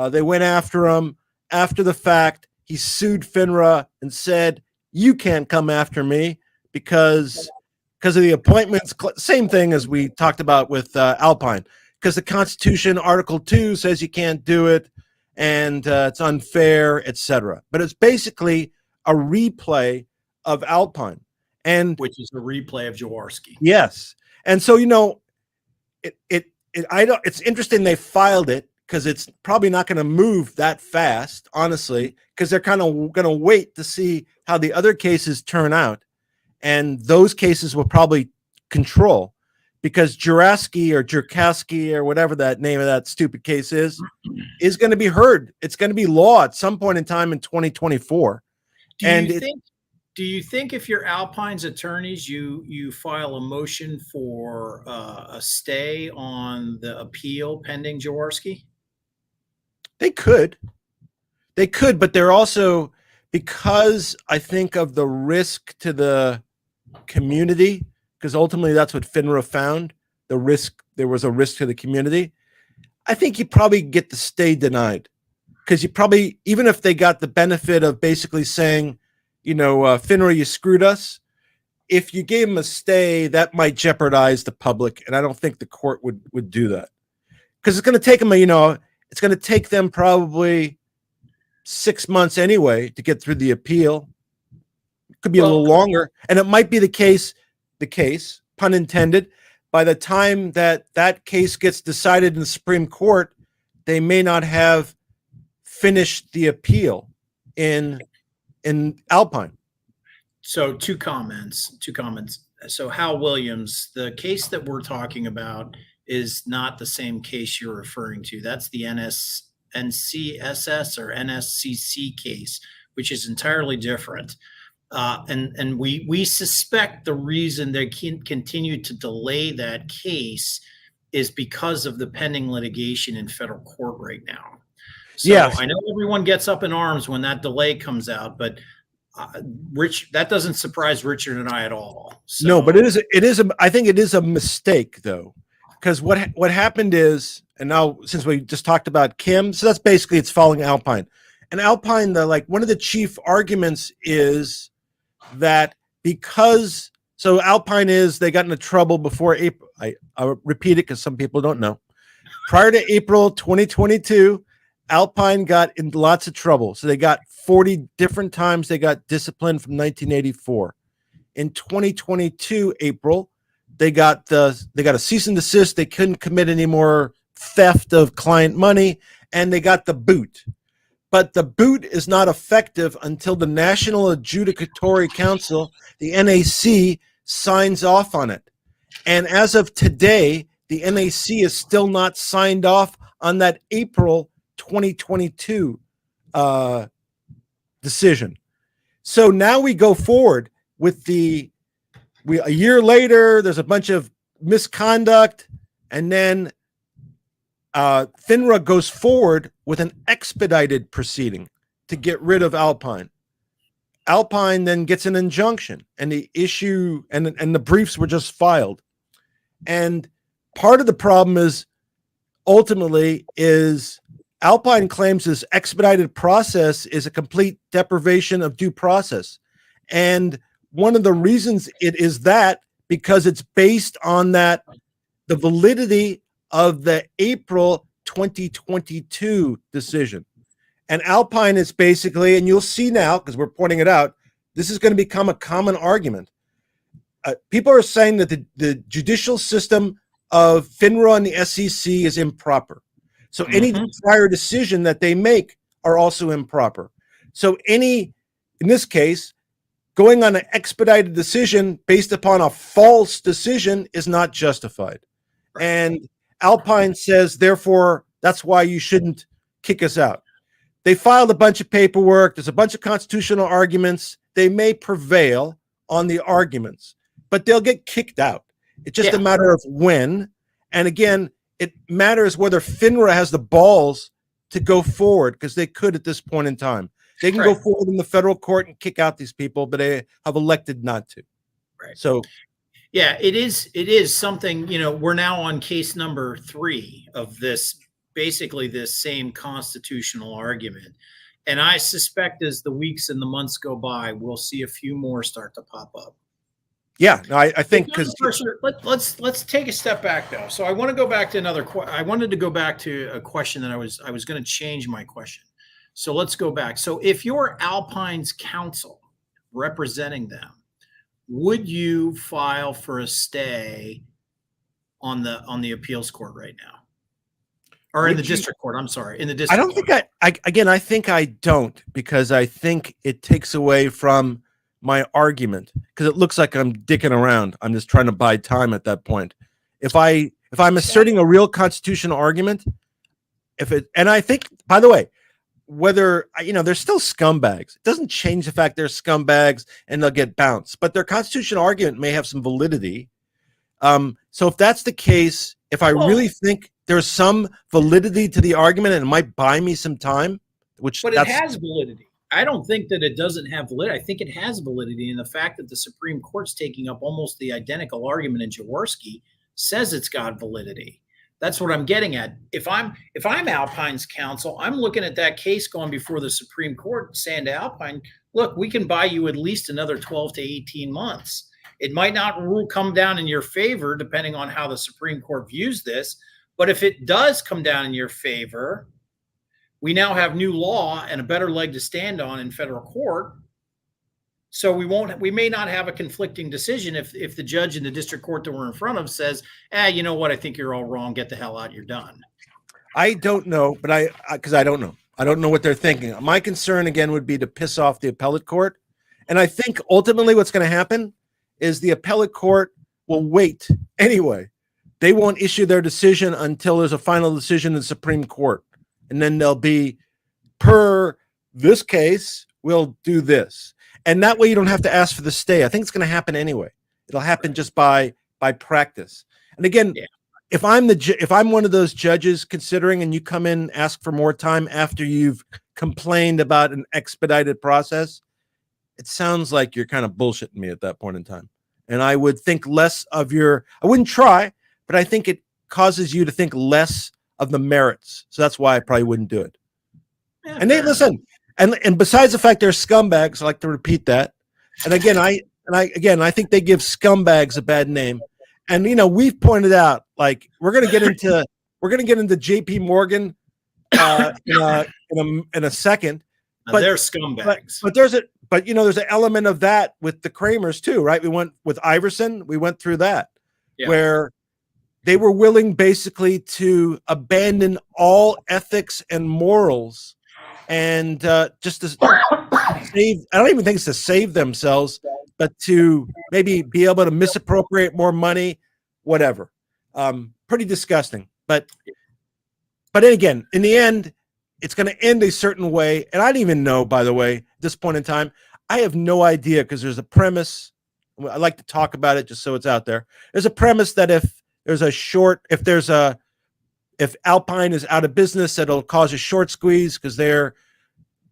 They went after him. After the fact, he sued FINRA and said, "You can't come after me because of the appointments." Same thing as we talked about with Alpine, because the Constitution, Article 2, says you can't do it, and it's unfair, etc. But it's basically a replay of Alpine, and which is a replay of Jaworski. Yes, and so it's interesting they filed it, because it's probably not going to move that fast, honestly, because they're kind of going to wait to see how the other cases turn out, and those cases will probably control, because Juraski or Jurkowski or whatever that name of that stupid case is going to be heard. It's going to be law at some point in time in 2024. Do you think if you're Alpine's attorneys, you file a motion for a stay on the appeal pending Jaworski? They could, but they're also, because I think of the risk to the community, because ultimately that's what FINRA found, there was a risk to the community. I think you probably get the stay denied, because you probably, even if they got the benefit of basically saying, FINRA, you screwed us, if you gave them a stay, that might jeopardize the public, and I don't think the court would do that, because it's going to take them it's going to take them probably 6 months anyway to get through the appeal. It could be a little longer, and it might be the case, pun intended, by the time that case gets decided in the Supreme Court, they may not have finished the appeal in Alpine. So two comments. So Hal Williams, the case that we're talking about is not the same case you're referring to. That's the NCSS or NSCC case, which is entirely different. And we suspect the reason they continue to delay that case is because of the pending litigation in federal court right now. So yes. I know everyone gets up in arms when that delay comes out, but that doesn't surprise Richard and I at all. So. No, but I think it is a mistake, though. Because what happened is, and now since we just talked about Kim, so that's basically it's following Alpine. And Alpine, one of the chief arguments is that because, so Alpine they got into trouble before April. I'll repeat it because some people don't know. Prior to April 2022, Alpine got in lots of trouble. So they got 40 different times they got disciplined from 1984. In 2022, April, they got a cease and desist. They couldn't commit any more theft of client money, and they got the boot. But the boot is not effective until the National Adjudicatory Council, the NAC, signs off on it. And as of today, the NAC is still not signed off on that April 2022 decision. So now we go forward with a year later, there's a bunch of misconduct, and then FINRA goes forward with an expedited proceeding to get rid of Alpine. Alpine then gets an injunction, and the issue and the briefs were just filed. And part of the problem is ultimately Alpine claims this expedited process is a complete deprivation of due process. And one of the reasons it is that, because it's based on the validity of the April 2022 decision. And Alpine is basically, and you'll see now, because we're pointing it out, this is going to become a common argument. People are saying that the judicial system of FINRA and the SEC is improper. So any prior decision that they make are also improper. So in this case, going on an expedited decision based upon a false decision is not justified. And Alpine says, therefore, that's why you shouldn't kick us out. They filed a bunch of paperwork. There's a bunch of constitutional arguments. They may prevail on the arguments, but they'll get kicked out. It's just a matter of when. And again, it matters whether FINRA has the balls to go forward, because they could at this point in time. They can go forward in the federal court and kick out these people, but they have elected not to. Right. So, yeah, it is something, we're now on case number 3 of this, basically this same constitutional argument. And I suspect as the weeks and the months go by, we'll see a few more start to pop up. Yeah, no, I think because let's take a step back though. So I want to go back to I wanted to go back to a question that I was going to change my question. So let's go back. So if you're Alpine's counsel representing them, would you file for a stay on the appeals court right now? Or in the district court, I'm sorry, in the district court. I think I don't, because I think it takes away from my argument, because it looks like I'm dicking around. I'm just trying to buy time at that point. If I'm asserting a real constitutional argument, and I think, by the way, whether, they're still scumbags. It doesn't change the fact they're scumbags and they'll get bounced, but their constitutional argument may have some validity. So if that's the case, if I really think there's some validity to the argument and it might buy me some time, but it has validity. I don't think that it doesn't have validity. I think it has validity in the fact that the Supreme Court's taking up almost the identical argument in Jaworski says it's got validity. That's what I'm getting at. If I'm Alpine's counsel, I'm looking at that case going before the Supreme Court saying to Alpine, look, we can buy you at least another 12 to 18 months. It might not come down in your favor, depending on how the Supreme Court views this. But if it does come down in your favor, we now have new law and a better leg to stand on in federal court. So we may not have a conflicting decision if the judge in the district court that we're in front of says, you know what, I think you're all wrong. Get the hell out. You're done. I don't know, but because I don't know. I don't know what they're thinking. My concern, again, would be to piss off the appellate court. And I think ultimately what's going to happen is the appellate court will wait anyway. They won't issue their decision until there's a final decision in the Supreme Court. And then they'll be, per this case, we'll do this. And that way you don't have to ask for the stay. I think it's going to happen anyway. It'll happen just by practice. And again, if I'm one of those judges considering, and you come in and ask for more time after you've complained about an expedited process, it sounds like you're kind of bullshitting me at that point in time. And I would think less of I wouldn't try, but I think it causes you to think less of the merits. So that's why I probably wouldn't do it. Yeah, and listen, and besides the fact they're scumbags, I like to repeat that. And again, I think they give scumbags a bad name. And we've pointed out, like, we're gonna get into JP Morgan in a second. But they're scumbags. But there's an element of that with the Kramers too, right? We went with Iverson, we went through that, where they were willing basically to abandon all ethics and morals and just to save, I don't even think it's to save themselves, but to maybe be able to misappropriate more money, whatever. Pretty disgusting. But then again, in the end, it's going to end a certain way. And I don't even know, by the way, at this point in time, I have no idea, because there's a premise. I like to talk about it just so it's out there. There's a premise that if Alpine is out of business, it'll cause a short squeeze, because they're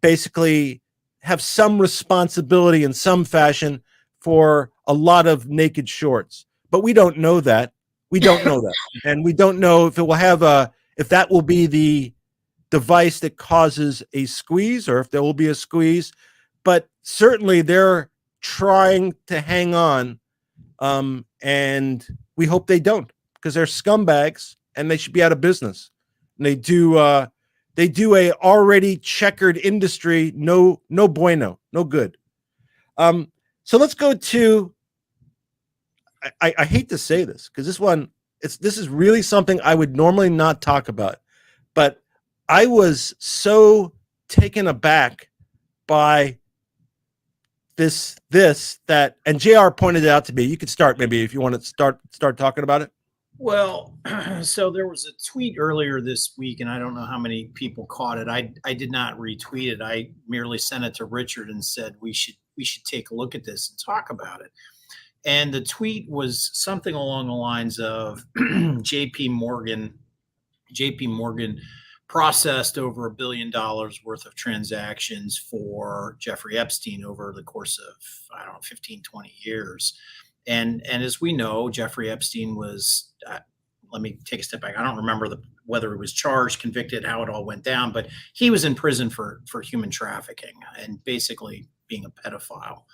basically have some responsibility in some fashion for a lot of naked shorts. But we don't know that. We don't know that. And we don't know if it will have if that will be the device that causes a squeeze, or if there will be a squeeze. But certainly they're trying to hang on. And we hope they don't, because they're scumbags and they should be out of business. And they do a already checkered industry. No bueno, no good. So let's go to, I hate to say this, because this is really something I would normally not talk about, but I was so taken aback by that, and JR pointed it out to me. You could start, maybe, if you want to start talking about it. Well, so there was a tweet earlier this week, and I don't know how many people caught it. I did not retweet it. I merely sent it to Richard and said we should take a look at this and talk about it. And the tweet was something along the lines of JP Morgan processed over $1 billion worth of transactions for Jeffrey Epstein over the course of, I don't know, 15, 20 years. And as we know, Jeffrey Epstein was, let me take a step back. I don't remember whether it was charged, convicted, how it all went down, but he was in prison for human trafficking and basically being a pedophile.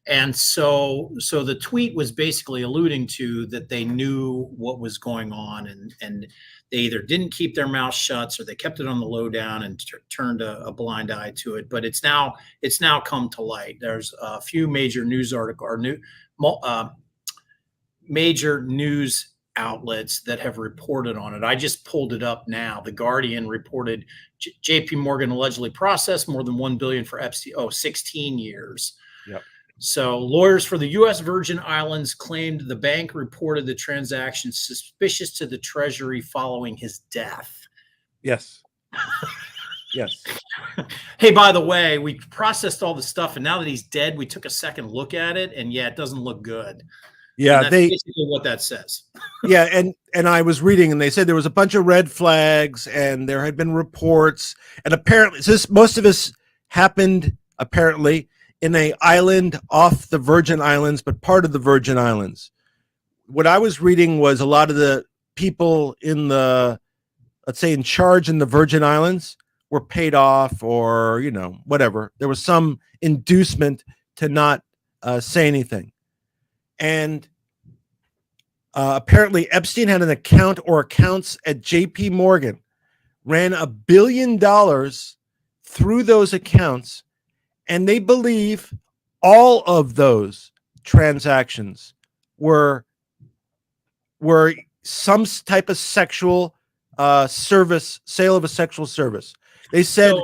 And so the tweet was basically alluding to that they knew what was going on, and they either didn't keep their mouth shut or they kept it on the lowdown and turned a blind eye to it. But it's now come to light. There's a few major news major news outlets that have reported on it. I just pulled it up now. The Guardian reported JP Morgan allegedly processed more than $1 billion for Epstein. 16 years. Yep. So lawyers for the U.S. Virgin Islands claimed the bank reported the transaction suspicious to the Treasury following his death. Yes. Yes. Hey, by the way, we processed all the stuff, and now that he's dead, we took a second look at it, and yeah, it doesn't look good. Yeah, and that's basically what that says. Yeah, and I was reading, and they said there was a bunch of red flags, and there had been reports, and apparently, most of this happened apparently in an island off the Virgin Islands, but part of the Virgin Islands. What I was reading was a lot of the people in the, let's say, in charge in the Virgin Islands were paid off, or, you know, whatever. There was some inducement to not say anything. And apparently Epstein had an account or accounts at JP Morgan, ran $1 billion through those accounts, and they believe all of those transactions were some type of sexual service, sale of a sexual service. They said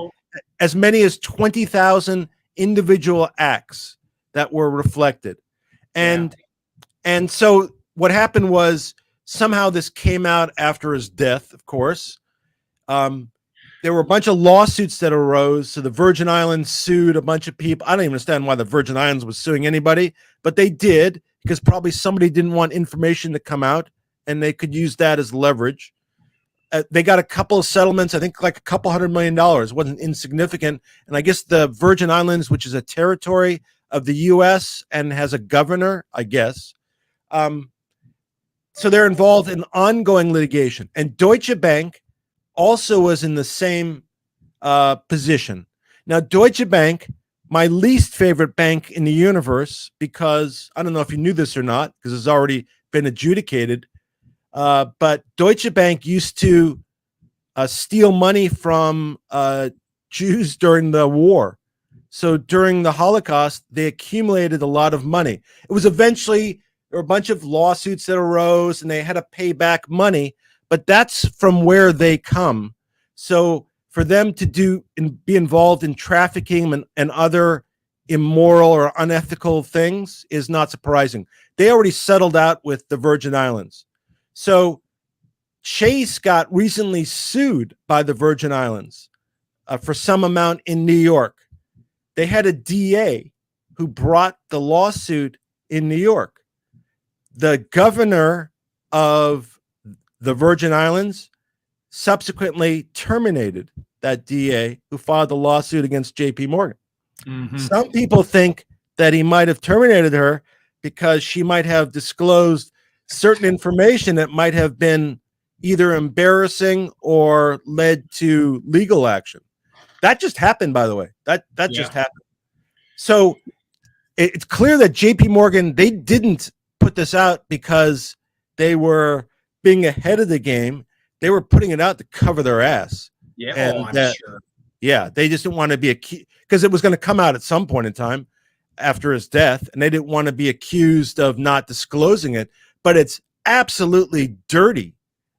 as many as 20,000 individual acts that were reflected. And so what happened was, somehow this came out after his death, of course. There were a bunch of lawsuits that arose. So the Virgin Islands sued a bunch of people. I don't even understand why the Virgin Islands was suing anybody, but they did, because probably somebody didn't want information to come out, and they could use that as leverage. They got a couple of settlements, I think like a couple $100 million. It wasn't insignificant. And I guess the Virgin Islands, which is a territory of the U.S. and has a governor, I guess. So they're involved in ongoing litigation. And Deutsche Bank also was in the same position. Now, Deutsche Bank, my least favorite bank in the universe, because I don't know if you knew this or not, because it's already been adjudicated. But Deutsche Bank used to steal money from Jews during the war. So during the Holocaust, they accumulated a lot of money. It was eventually, there were a bunch of lawsuits that arose, and they had to pay back money, but that's from where they come. So for them to be involved in trafficking and other immoral or unethical things is not surprising. They already settled out with the Virgin Islands. So Chase got recently sued by the Virgin Islands for some amount in New York. They had a DA who brought the lawsuit in New York. The governor of the Virgin Islands subsequently terminated that DA who filed the lawsuit against JP Morgan. Mm-hmm. Some people think that he might have terminated her because she might have disclosed certain information that might have been either embarrassing or led to legal action. That just happened, by the way. That just happened. So it's clear that JP Morgan, they didn't put this out because they were being ahead of the game. They were putting it out to cover their ass. Yeah, and I'm sure. Yeah, they just didn't want to be because it was going to come out at some point in time after his death, and they didn't want to be accused of not disclosing it. But it's absolutely dirty.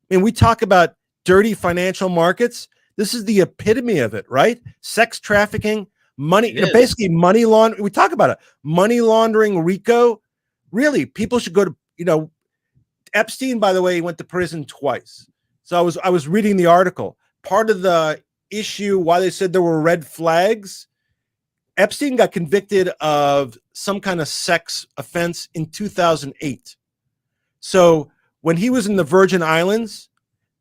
I mean, we talk about dirty financial markets. This is the epitome of it, right? Sex trafficking, money, basically money laundering. We talk about it. Money laundering, RICO. Really, people should go to, Epstein, by the way, he went to prison twice. So I was reading the article. Part of the issue why they said there were red flags, Epstein got convicted of some kind of sex offense in 2008. So when he was in the Virgin Islands,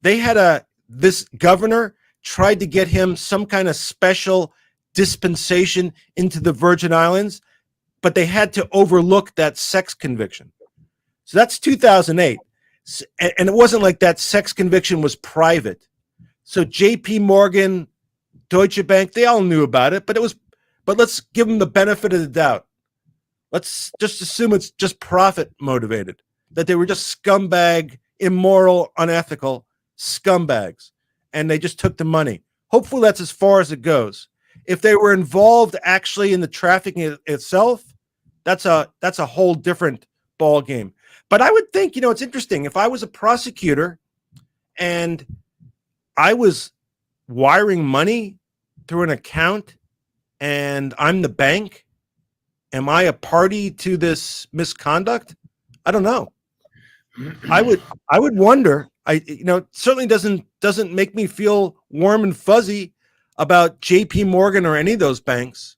they had this governor tried to get him some kind of special dispensation into the Virgin Islands, but they had to overlook that sex conviction. So that's 2008. And it wasn't like that sex conviction was private. So JP Morgan, Deutsche Bank, they all knew about it, but let's give them the benefit of the doubt. Let's just assume it's just profit motivated, that they were just scumbag, immoral, unethical scumbags, and they just took the money. Hopefully that's as far as it goes. If they were involved actually in the trafficking itself, that's a whole different ball game. But I would think, it's interesting. If I was a prosecutor and I was wiring money through an account and I'm the bank, am I a party to this misconduct? I don't know. I would wonder. It certainly doesn't make me feel warm and fuzzy about JP Morgan or any of those banks.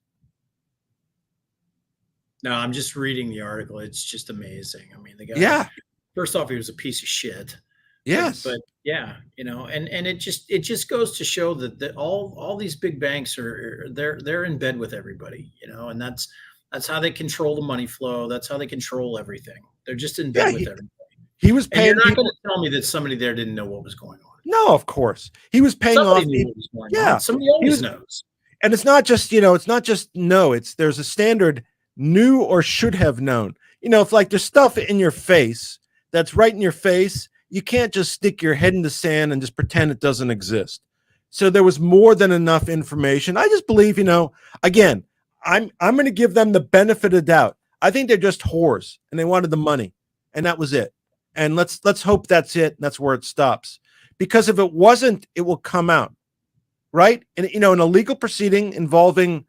No, I'm just reading the article. It's just amazing. I mean, the guy. Yeah. First off, he was a piece of shit. Yes. But yeah, and it just goes to show that all these big banks they're in bed with everybody, and that's how they control the money flow. That's how they control everything. They're just in bed with everybody. He was paying. And you're not going to tell me that somebody there didn't know what was going on. No, of course. He was paying Somebody off. Knew what was going on. Somebody always knows. And it's not just, there's a standard knew or should have known. If like there's stuff in your face that's right in your face, you can't just stick your head in the sand and just pretend it doesn't exist. So there was more than enough information. I just believe, again, I'm going to give them the benefit of the doubt. I think they're just whores and they wanted the money, and that was it. And let's hope that's it. And that's where it stops. Because if it wasn't, it will come out, right? And in a legal proceeding involving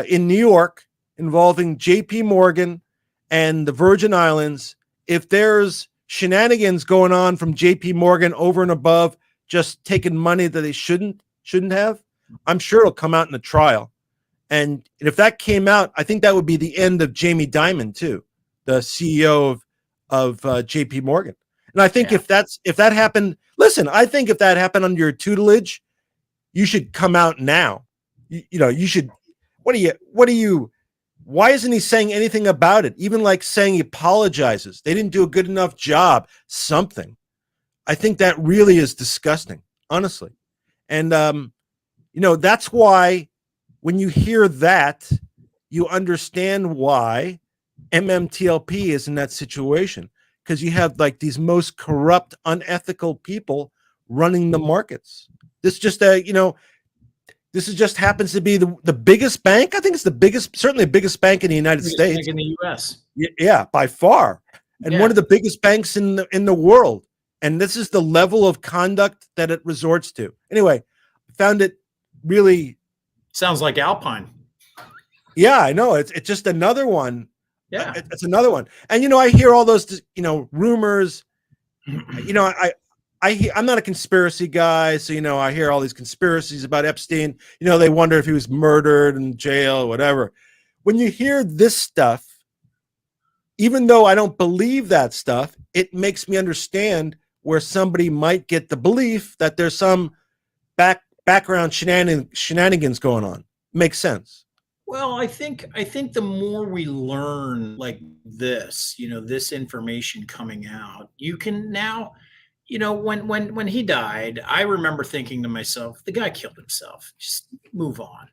in New York, involving JP Morgan and the Virgin Islands, if there's shenanigans going on from JP Morgan over and above just taking money that they shouldn't have, I'm sure it'll come out in the trial. And if that came out, I think that would be the end of Jamie Dimon too, the CEO of JP Morgan. And I think if that happened, listen, I think if that happened under your tutelage, you should come out now. You should, why isn't he saying anything about it? Even like saying he apologizes. They didn't do a good enough job, something. I think that really is disgusting, honestly. And, that's why when you hear that, you understand why MMTLP is in that situation, because you have like these most corrupt, unethical people running the markets. This just happens to be the biggest bank. I think it's certainly the biggest bank in the United States. Bank in the U.S. Yeah, by far, and one of the biggest banks in the world. And this is the level of conduct that it resorts to. Anyway, I found it really sounds like Alpine. Yeah, I know. It's just another one. Yeah, it's another one. And I hear all those rumors. I'm not a conspiracy guy, so I hear all these conspiracies about Epstein. They wonder if he was murdered in jail, whatever. When you hear this stuff, even though I don't believe that stuff, it makes me understand where somebody might get the belief that there's some background shenanigans going on. Makes sense. Well, I think the more we learn like this, this information coming out, you can now, when he died, I remember thinking to myself, the guy killed himself. Just move on.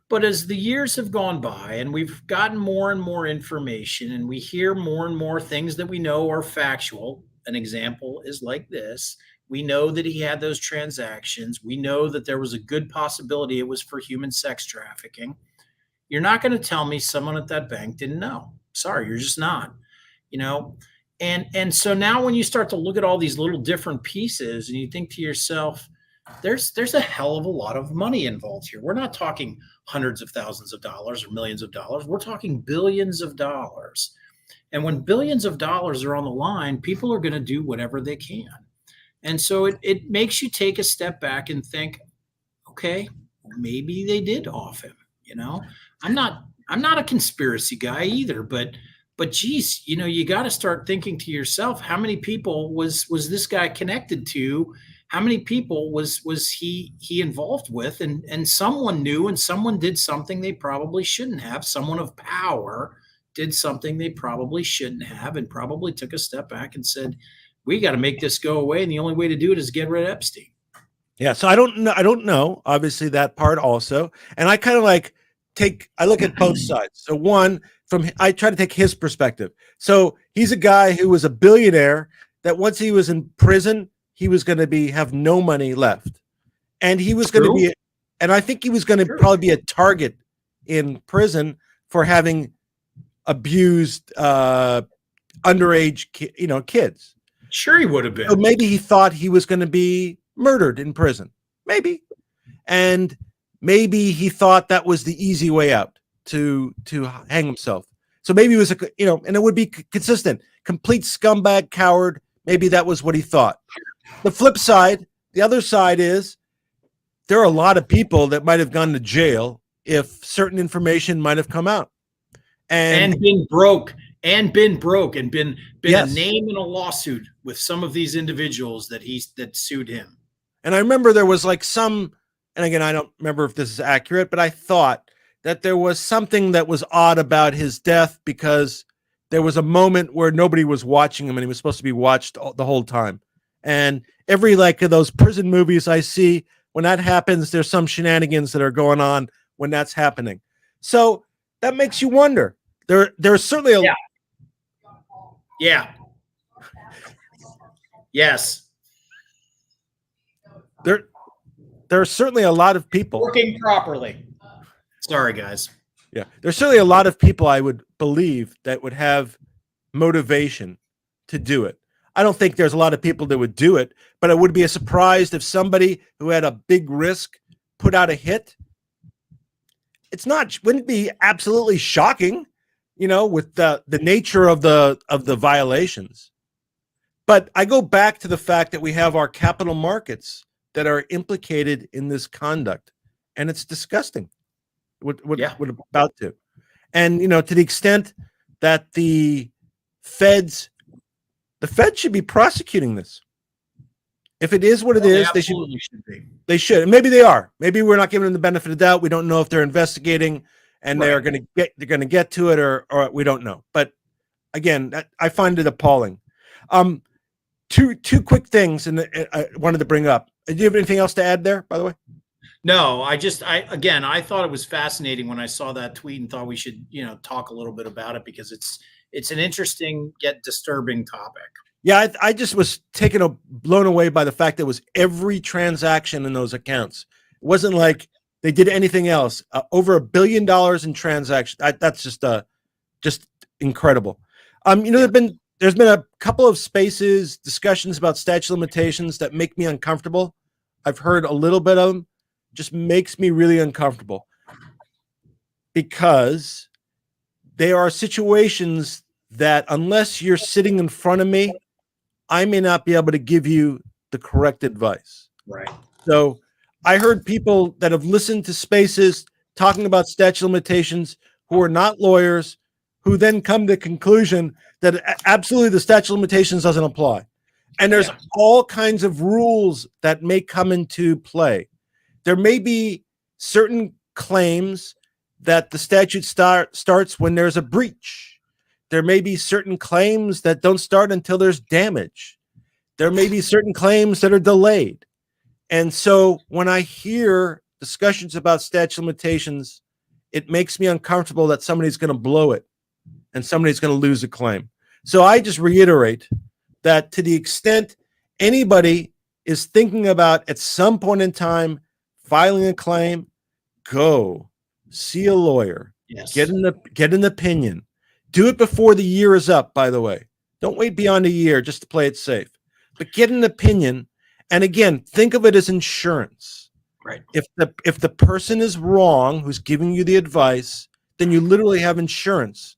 But as the years have gone by and we've gotten more and more information and we hear more and more things that we know are factual, an example is like this. We know that he had those transactions. We know that there was a good possibility it was for human sex trafficking. You're not going to tell me someone at that bank didn't know. Sorry, you're just not, And so now when you start to look at all these little different pieces and you think to yourself, there's a hell of a lot of money involved here. We're not talking hundreds of thousands of dollars or millions of dollars. We're talking billions of dollars. And when billions of dollars are on the line, people are going to do whatever they can. And so it makes you take a step back and think, okay, maybe they did off him. I'm not a conspiracy guy either, but geez, you got to start thinking to yourself, how many people was this guy connected to how many people was he involved with, and someone knew, and someone did something they probably shouldn't have. Someone of power did something they probably shouldn't have, and probably took a step back and said, we got to make this go away, and the only way to do it is get rid of Epstein. Yeah, so I don't know obviously that part also, and I kind of like I look at both sides. So one, I try to take his perspective. So he's a guy who was a billionaire that once he was in prison, he was going to have no money left, and he was going to be, and I think he was going to probably be a target in prison for having abused underage kids. Sure, he would have been. So maybe he thought he was going to be murdered in prison, maybe, and maybe he thought that was the easy way out to hang himself. So maybe it was and it would be consistent, complete scumbag, coward. Maybe that was what he thought. The flip side, the other side is there are a lot of people that might have gone to jail if certain information might have come out, and been broke. And been yes. a name in a lawsuit with some of these individuals that sued him. And I remember there was like and again, I don't remember if this is accurate, but I thought that there was something that was odd about his death because there was a moment where nobody was watching him and he was supposed to be watched the whole time. And every like of those prison movies I see, when that happens, there's some shenanigans that are going on when that's happening. So that makes you wonder. There's certainly a Yes. There are certainly a lot of people working properly. Sorry, guys. Yeah, there's certainly a lot of people I would believe that would have motivation to do it. I don't think there's a lot of people that would do it, but I would be surprised if somebody who had a big risk put out a hit. Wouldn't be absolutely shocking, with the nature of the violations. But I go back to the fact that we have our capital markets that are implicated in this conduct, and it's disgusting. What about to? And to the extent that the Feds should be prosecuting this. If it is what it is, they should be. They should. And maybe they are. Maybe we're not giving them the benefit of the doubt. We don't know if they're investigating and they're going to get to it or we don't know. But again, I find it appalling. Two quick things, and I wanted to bring up. Do you have anything else to add there, by the way? No, I thought it was fascinating when I saw that tweet and thought we should, talk a little bit about it because it's an interesting yet disturbing topic. Yeah, I just was blown away by the fact that it was every transaction in those accounts. It wasn't like they did anything else. Over $1 billion in transactions. That's just incredible. There's been a couple of spaces, discussions about statute of limitations that make me uncomfortable. I've heard a little bit of them. Just makes me really uncomfortable because there are situations that unless you're sitting in front of me, I may not be able to give you the correct advice. Right. So I heard people that have listened to spaces talking about statute of limitations who are not lawyers, who then come to the conclusion that absolutely the statute of limitations doesn't apply. And there's all kinds of rules that may come into play. There may be certain claims that the statute starts when there's a breach. There may be certain claims that don't start until there's damage. There may be certain claims that are delayed. And so when I hear discussions about statute of limitations, it makes me uncomfortable that somebody's going to blow it and somebody's going to lose a claim. So I just reiterate that to the extent anybody is thinking about at some point in time filing a claim, go see a lawyer, get an opinion. Do it before the year is up, by the way. Don't wait beyond a year just to play it safe. But get an opinion. And again, think of it as insurance. Right. If the person is wrong who's giving you the advice, then you literally have insurance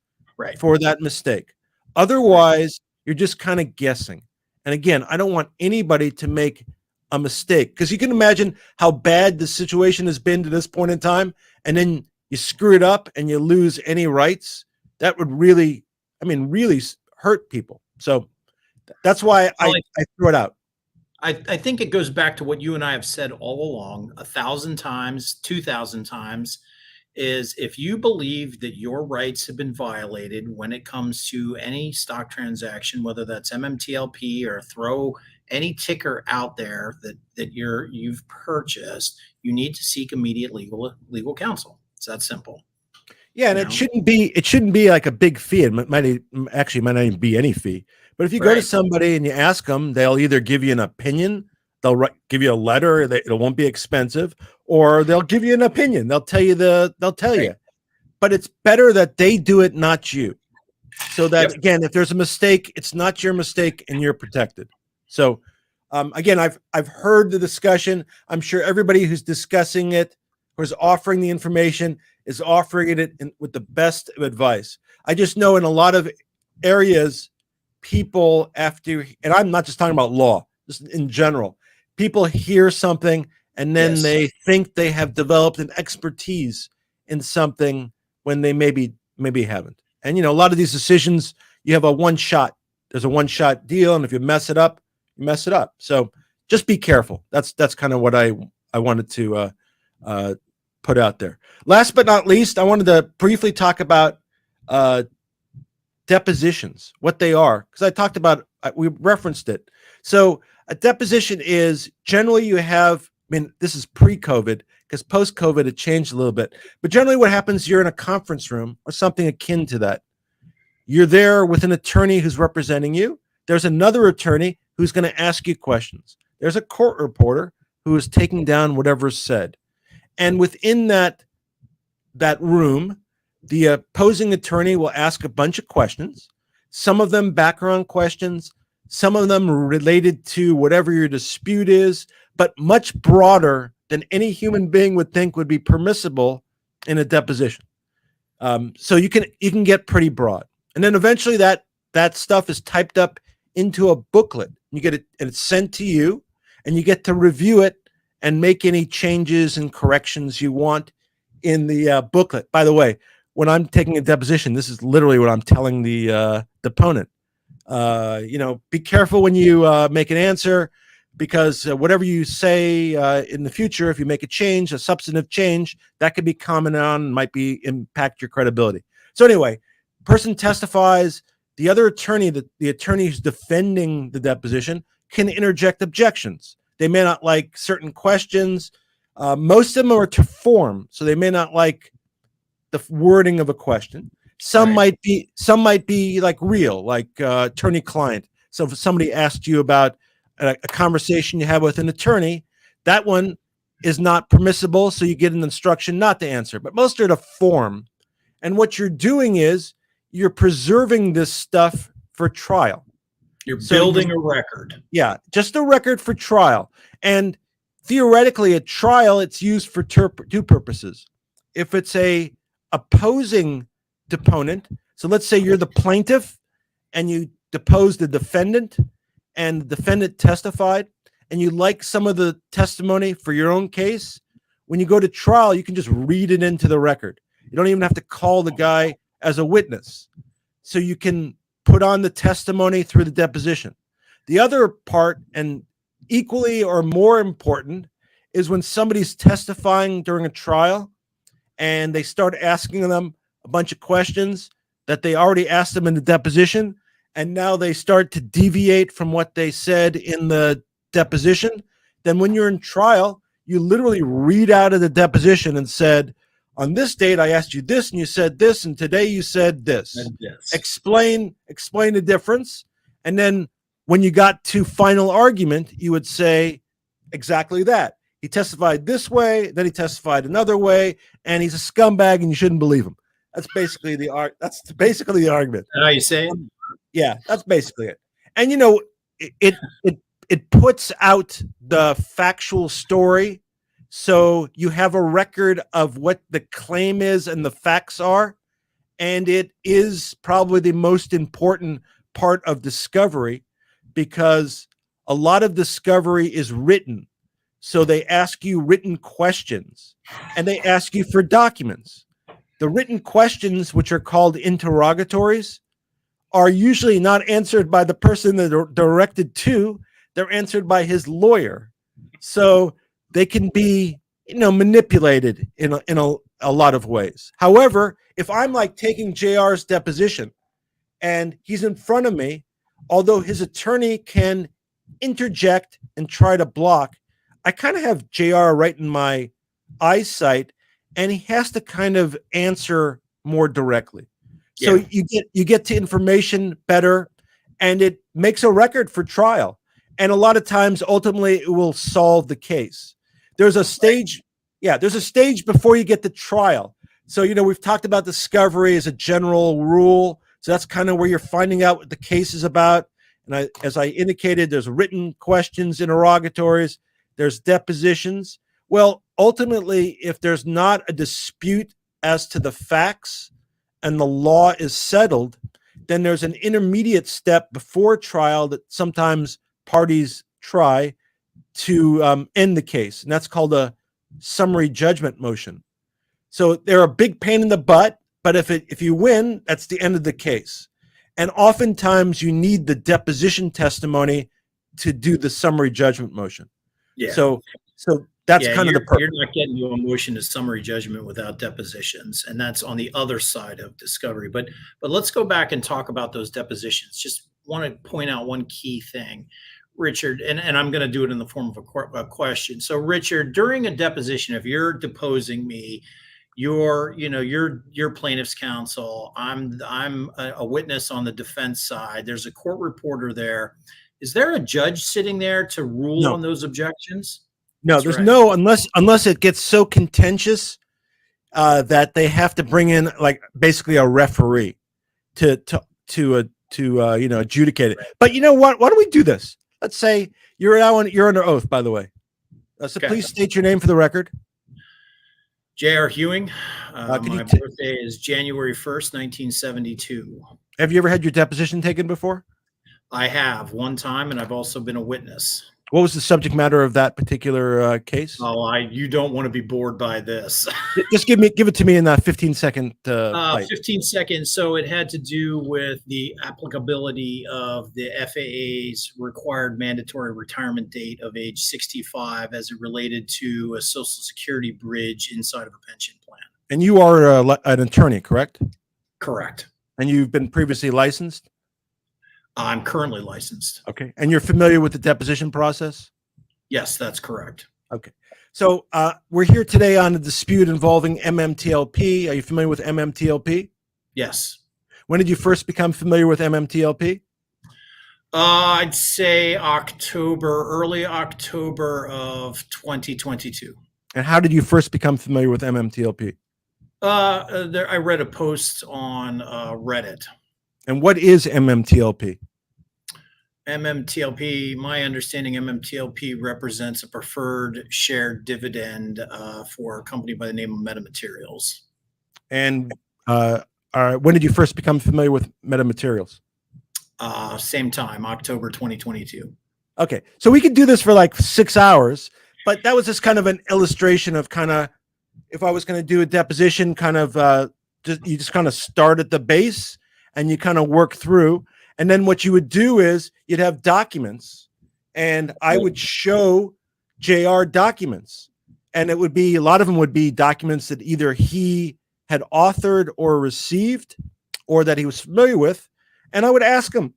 for that mistake. Otherwise, you're just kind of guessing. And again, I don't want anybody to make a mistake because you can imagine how bad the situation has been to this point in time, and then you screw it up and you lose any rights. That would really hurt people. So that's why I threw it out. I think it goes back to what you and I have said all along, 1,000 times, 2,000 times, is if you believe that your rights have been violated when it comes to any stock transaction, whether that's MMTLP or throw any ticker out there that you've purchased, you need to seek immediate legal counsel. It's that simple. Yeah, and You it know? shouldn't be like a big fee. It might not even be any fee. But if you go to Right. somebody and you ask them, they'll either give you an opinion, give you a letter, it won't be expensive, or they'll give you an opinion. They'll tell Right. you. But it's better that they do it, not you. So that Yep. again, if there's a mistake, it's not your mistake and you're protected. So again, I've heard the discussion. I'm sure everybody who's discussing it or is offering the information is offering it with the best of advice. I just know in a lot of areas, people after, and I'm not just talking about law, just in general, people hear something and then Yes. they think they have developed an expertise in something when they maybe haven't. And you know, a lot of these decisions, you have a one shot. There's a one shot deal, and if you mess it up, you mess it up. So just be careful. That's kind of what I wanted to put out there. Last but not least, I wanted to briefly talk about depositions, what they are, because I talked about, we referenced it. So a deposition is generally you have, I mean, this is pre-COVID, because post-COVID it changed a little bit, but generally what happens, you're in a conference room or something akin to that. You're there with an attorney who's representing you. There's another attorney who's going to ask you questions. There's a court reporter who is taking down whatever's said. And within that room, the opposing attorney will ask a bunch of questions, some of them background questions, some of them related to whatever your dispute is, but much broader than any human being would think would be permissible in a deposition. So you can get pretty broad. And then eventually that stuff is typed up into a booklet. You get it, and it's sent to you, and you get to review it and make any changes and corrections you want in the booklet. By the way, when I'm taking a deposition, this is literally what I'm telling the deponent. Be careful when you make an answer, because whatever you say in the future, if you make a change, a substantive change, that could be commented on, might impact your credibility. So anyway, person testifies. The other attorney, the attorney who's defending the deposition, can interject objections. They may not like certain questions. Most of them are to form, so they may not like the wording of a question. Some Right. might be like real, like attorney-client. So if somebody asked you about a conversation you have with an attorney, that one is not permissible, so you get an instruction not to answer. But most are to form. And what you're doing is you're preserving this stuff for trial. You're building a record. Yeah, just a record for trial. And theoretically, at trial, it's used for two purposes. If it's a opposing deponent, so let's say you're the plaintiff and you depose the defendant, and the defendant testified, and you like some of the testimony for your own case, when you go to trial, you can just read it into the record. You don't even have to call the guy as a witness. So you can put on the testimony through the deposition. The other part, and equally or more important, is when somebody's testifying during a trial and they start asking them a bunch of questions that they already asked them in the deposition, and now they start to deviate from what they said in the deposition. Then when you're in trial, you literally read out of the deposition and said, on this date, I asked you this, and you said this, and today you said this. Yes. Explain the difference. And then when you got to final argument, you would say exactly that. He testified this way, then he testified another way, and he's a scumbag, and you shouldn't believe him. That's basically the argument. How you say it? Yeah, that's basically it. And you know, it puts out the factual story. So you have a record of what the claim is and the facts are. And it is probably the most important part of discovery, because a lot of discovery is written. So they ask you written questions and they ask you for documents. The written questions, which are called interrogatories, are usually not answered by the person that they're directed to. they're answered by his lawyer. So they can be, manipulated in a lot of ways. However, if I'm like taking JR's deposition and he's in front of me, although his attorney can interject and try to block, I kind of have JR right in my eyesight, and he has to kind of answer more directly. So you get to information better, and it makes a record for trial. And a lot of times, ultimately, it will solve the case. There's a stage, there's a stage before you get to trial. So, we've talked about discovery as a general rule. So that's kind of where you're finding out what the case is about. And as I indicated, there's written questions, interrogatories, there's depositions. Well, ultimately, if there's not a dispute as to the facts and the law is settled, then there's an intermediate step before trial that sometimes parties try to end the case. And that's called a summary judgment motion. So they're a big pain in the butt, but if you win, that's the end of the case. And oftentimes you need the deposition testimony to do the summary judgment motion. Yeah. So that's kind of the purpose. You're not getting to a motion to summary judgment without depositions, and that's on the other side of discovery. But let's go back and talk about those depositions. Just want to point out one key thing, Richard, and I'm going to do it in the form of a question. So, Richard, during a deposition, if you're deposing me, you're plaintiff's counsel. I'm a witness on the defense side. There's a court reporter there. Is there a judge sitting there to rule on those objections? No, That's there's right. no, unless it gets so contentious that they have to bring in like basically a referee to adjudicate it. But you know what? Why don't we do this? Let's say you're under oath, by the way. So please state your name for the record. J.R. Hewing. My birthday is January 1st, 1972. Have you ever had your deposition taken before? I have one time, and I've also been a witness. What was the subject matter of that particular case? Oh, you don't want to be bored by this. Just give it to me in a 15-second 15 seconds. So it had to do with the applicability of the FAA's required mandatory retirement date of age 65 as it related to a Social Security bridge inside of a pension plan. And you are an attorney, correct? Correct. And you've been previously licensed? I'm currently licensed. Okay. And you're familiar with the deposition process? Yes, that's correct. Okay. So we're here today on a dispute involving MMTLP. Are you familiar with MMTLP? Yes. When did you first become familiar with MMTLP? I'd say early October of 2022. And how did you first become familiar with MMTLP? I read a post on Reddit. And what is MMTLP? MMTLP, my understanding, MMTLP represents a preferred shared dividend for a company by the name of Metamaterials. And when did you first become familiar with Metamaterials? Same time, October 2022. Okay, so we could do this for like 6 hours, but that was just kind of an illustration of kind of, if I was going to do a deposition, kind of you just kind of start at the base and you kind of work through. And then what you would do is you'd have documents, and I would show JR documents, and it would be, a lot of them would be documents that either he had authored or received or that he was familiar with. And I would ask him,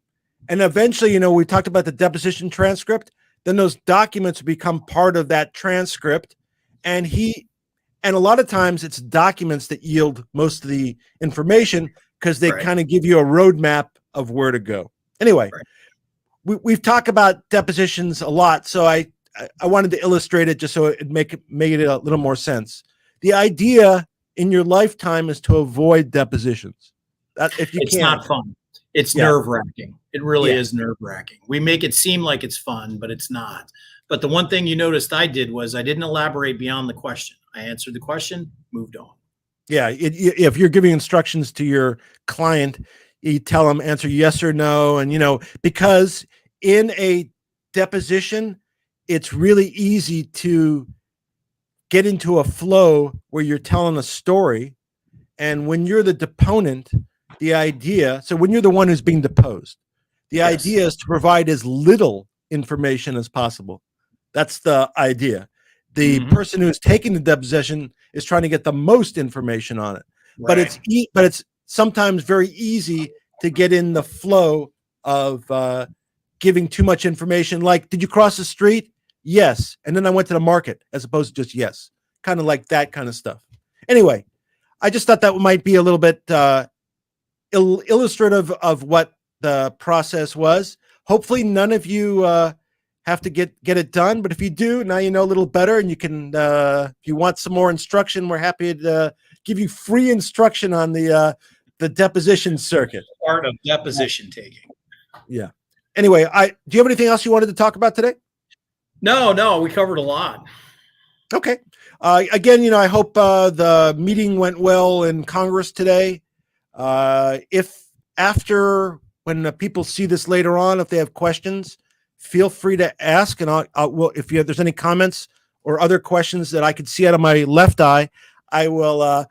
and eventually, we talked about the deposition transcript, then those documents become part of that transcript. And a lot of times it's documents that yield most of the information because they kind of give you a roadmap of where to go. Anyway, we've talked about depositions a lot, so I wanted to illustrate it just so it make it a little more sense. The idea in your lifetime is to avoid depositions. It's not fun. It's nerve-wracking. It really is nerve-wracking. We make it seem like it's fun, but it's not. But the one thing you noticed I did was I didn't elaborate beyond the question. I answered the question, moved on. Yeah, if you're giving instructions to your client, you tell them answer yes or no. And, because in a deposition, it's really easy to get into a flow where you're telling a story. And when you're the deponent, so when you're the one who's being deposed, the idea is to provide as little information as possible. That's the idea. The Mhm. person who's taking the deposition is trying to get the most information on it. But it's sometimes very easy to get in the flow of giving too much information. Like, did you cross the street? Yes. And then I went to the market, as opposed to just yes. Kind of like that kind of stuff. Anyway, I just thought that might be a little bit illustrative of what the process was. Hopefully none of you have to get it done, but if you do, now you know a little better, and you can, if you want some more instruction, we're happy to give you free instruction on the deposition circuit. Part of deposition taking. Yeah. Anyway, do you have anything else you wanted to talk about today? No, we covered a lot. Okay. Again, I hope the meeting went well in Congress today. If after, when people see this later on, if they have questions, feel free to ask, and if there's any comments or other questions that I could see out of my left eye, I will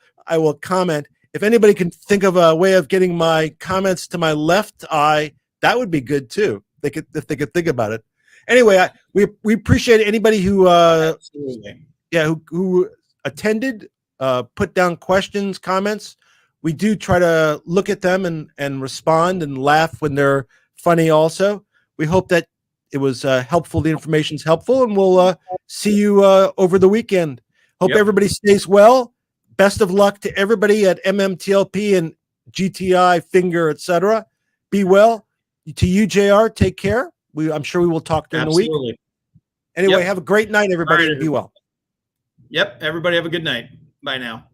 comment. If anybody can think of a way of getting my comments to my left eye, that would be good too. If they could think about it. Anyway, we appreciate anybody who who attended, put down questions, comments. We do try to look at them and respond and laugh when they're funny also. We hope that it was helpful. The information's helpful, and we'll see you over the weekend. Hope everybody stays well. Best of luck to everybody at MMTLP and GTII, FINRA, etc. Be well. To you, JR, take care. I'm sure we will talk during the week. Anyway, have a great night, everybody. Be well. Yep. Everybody have a good night. Bye now.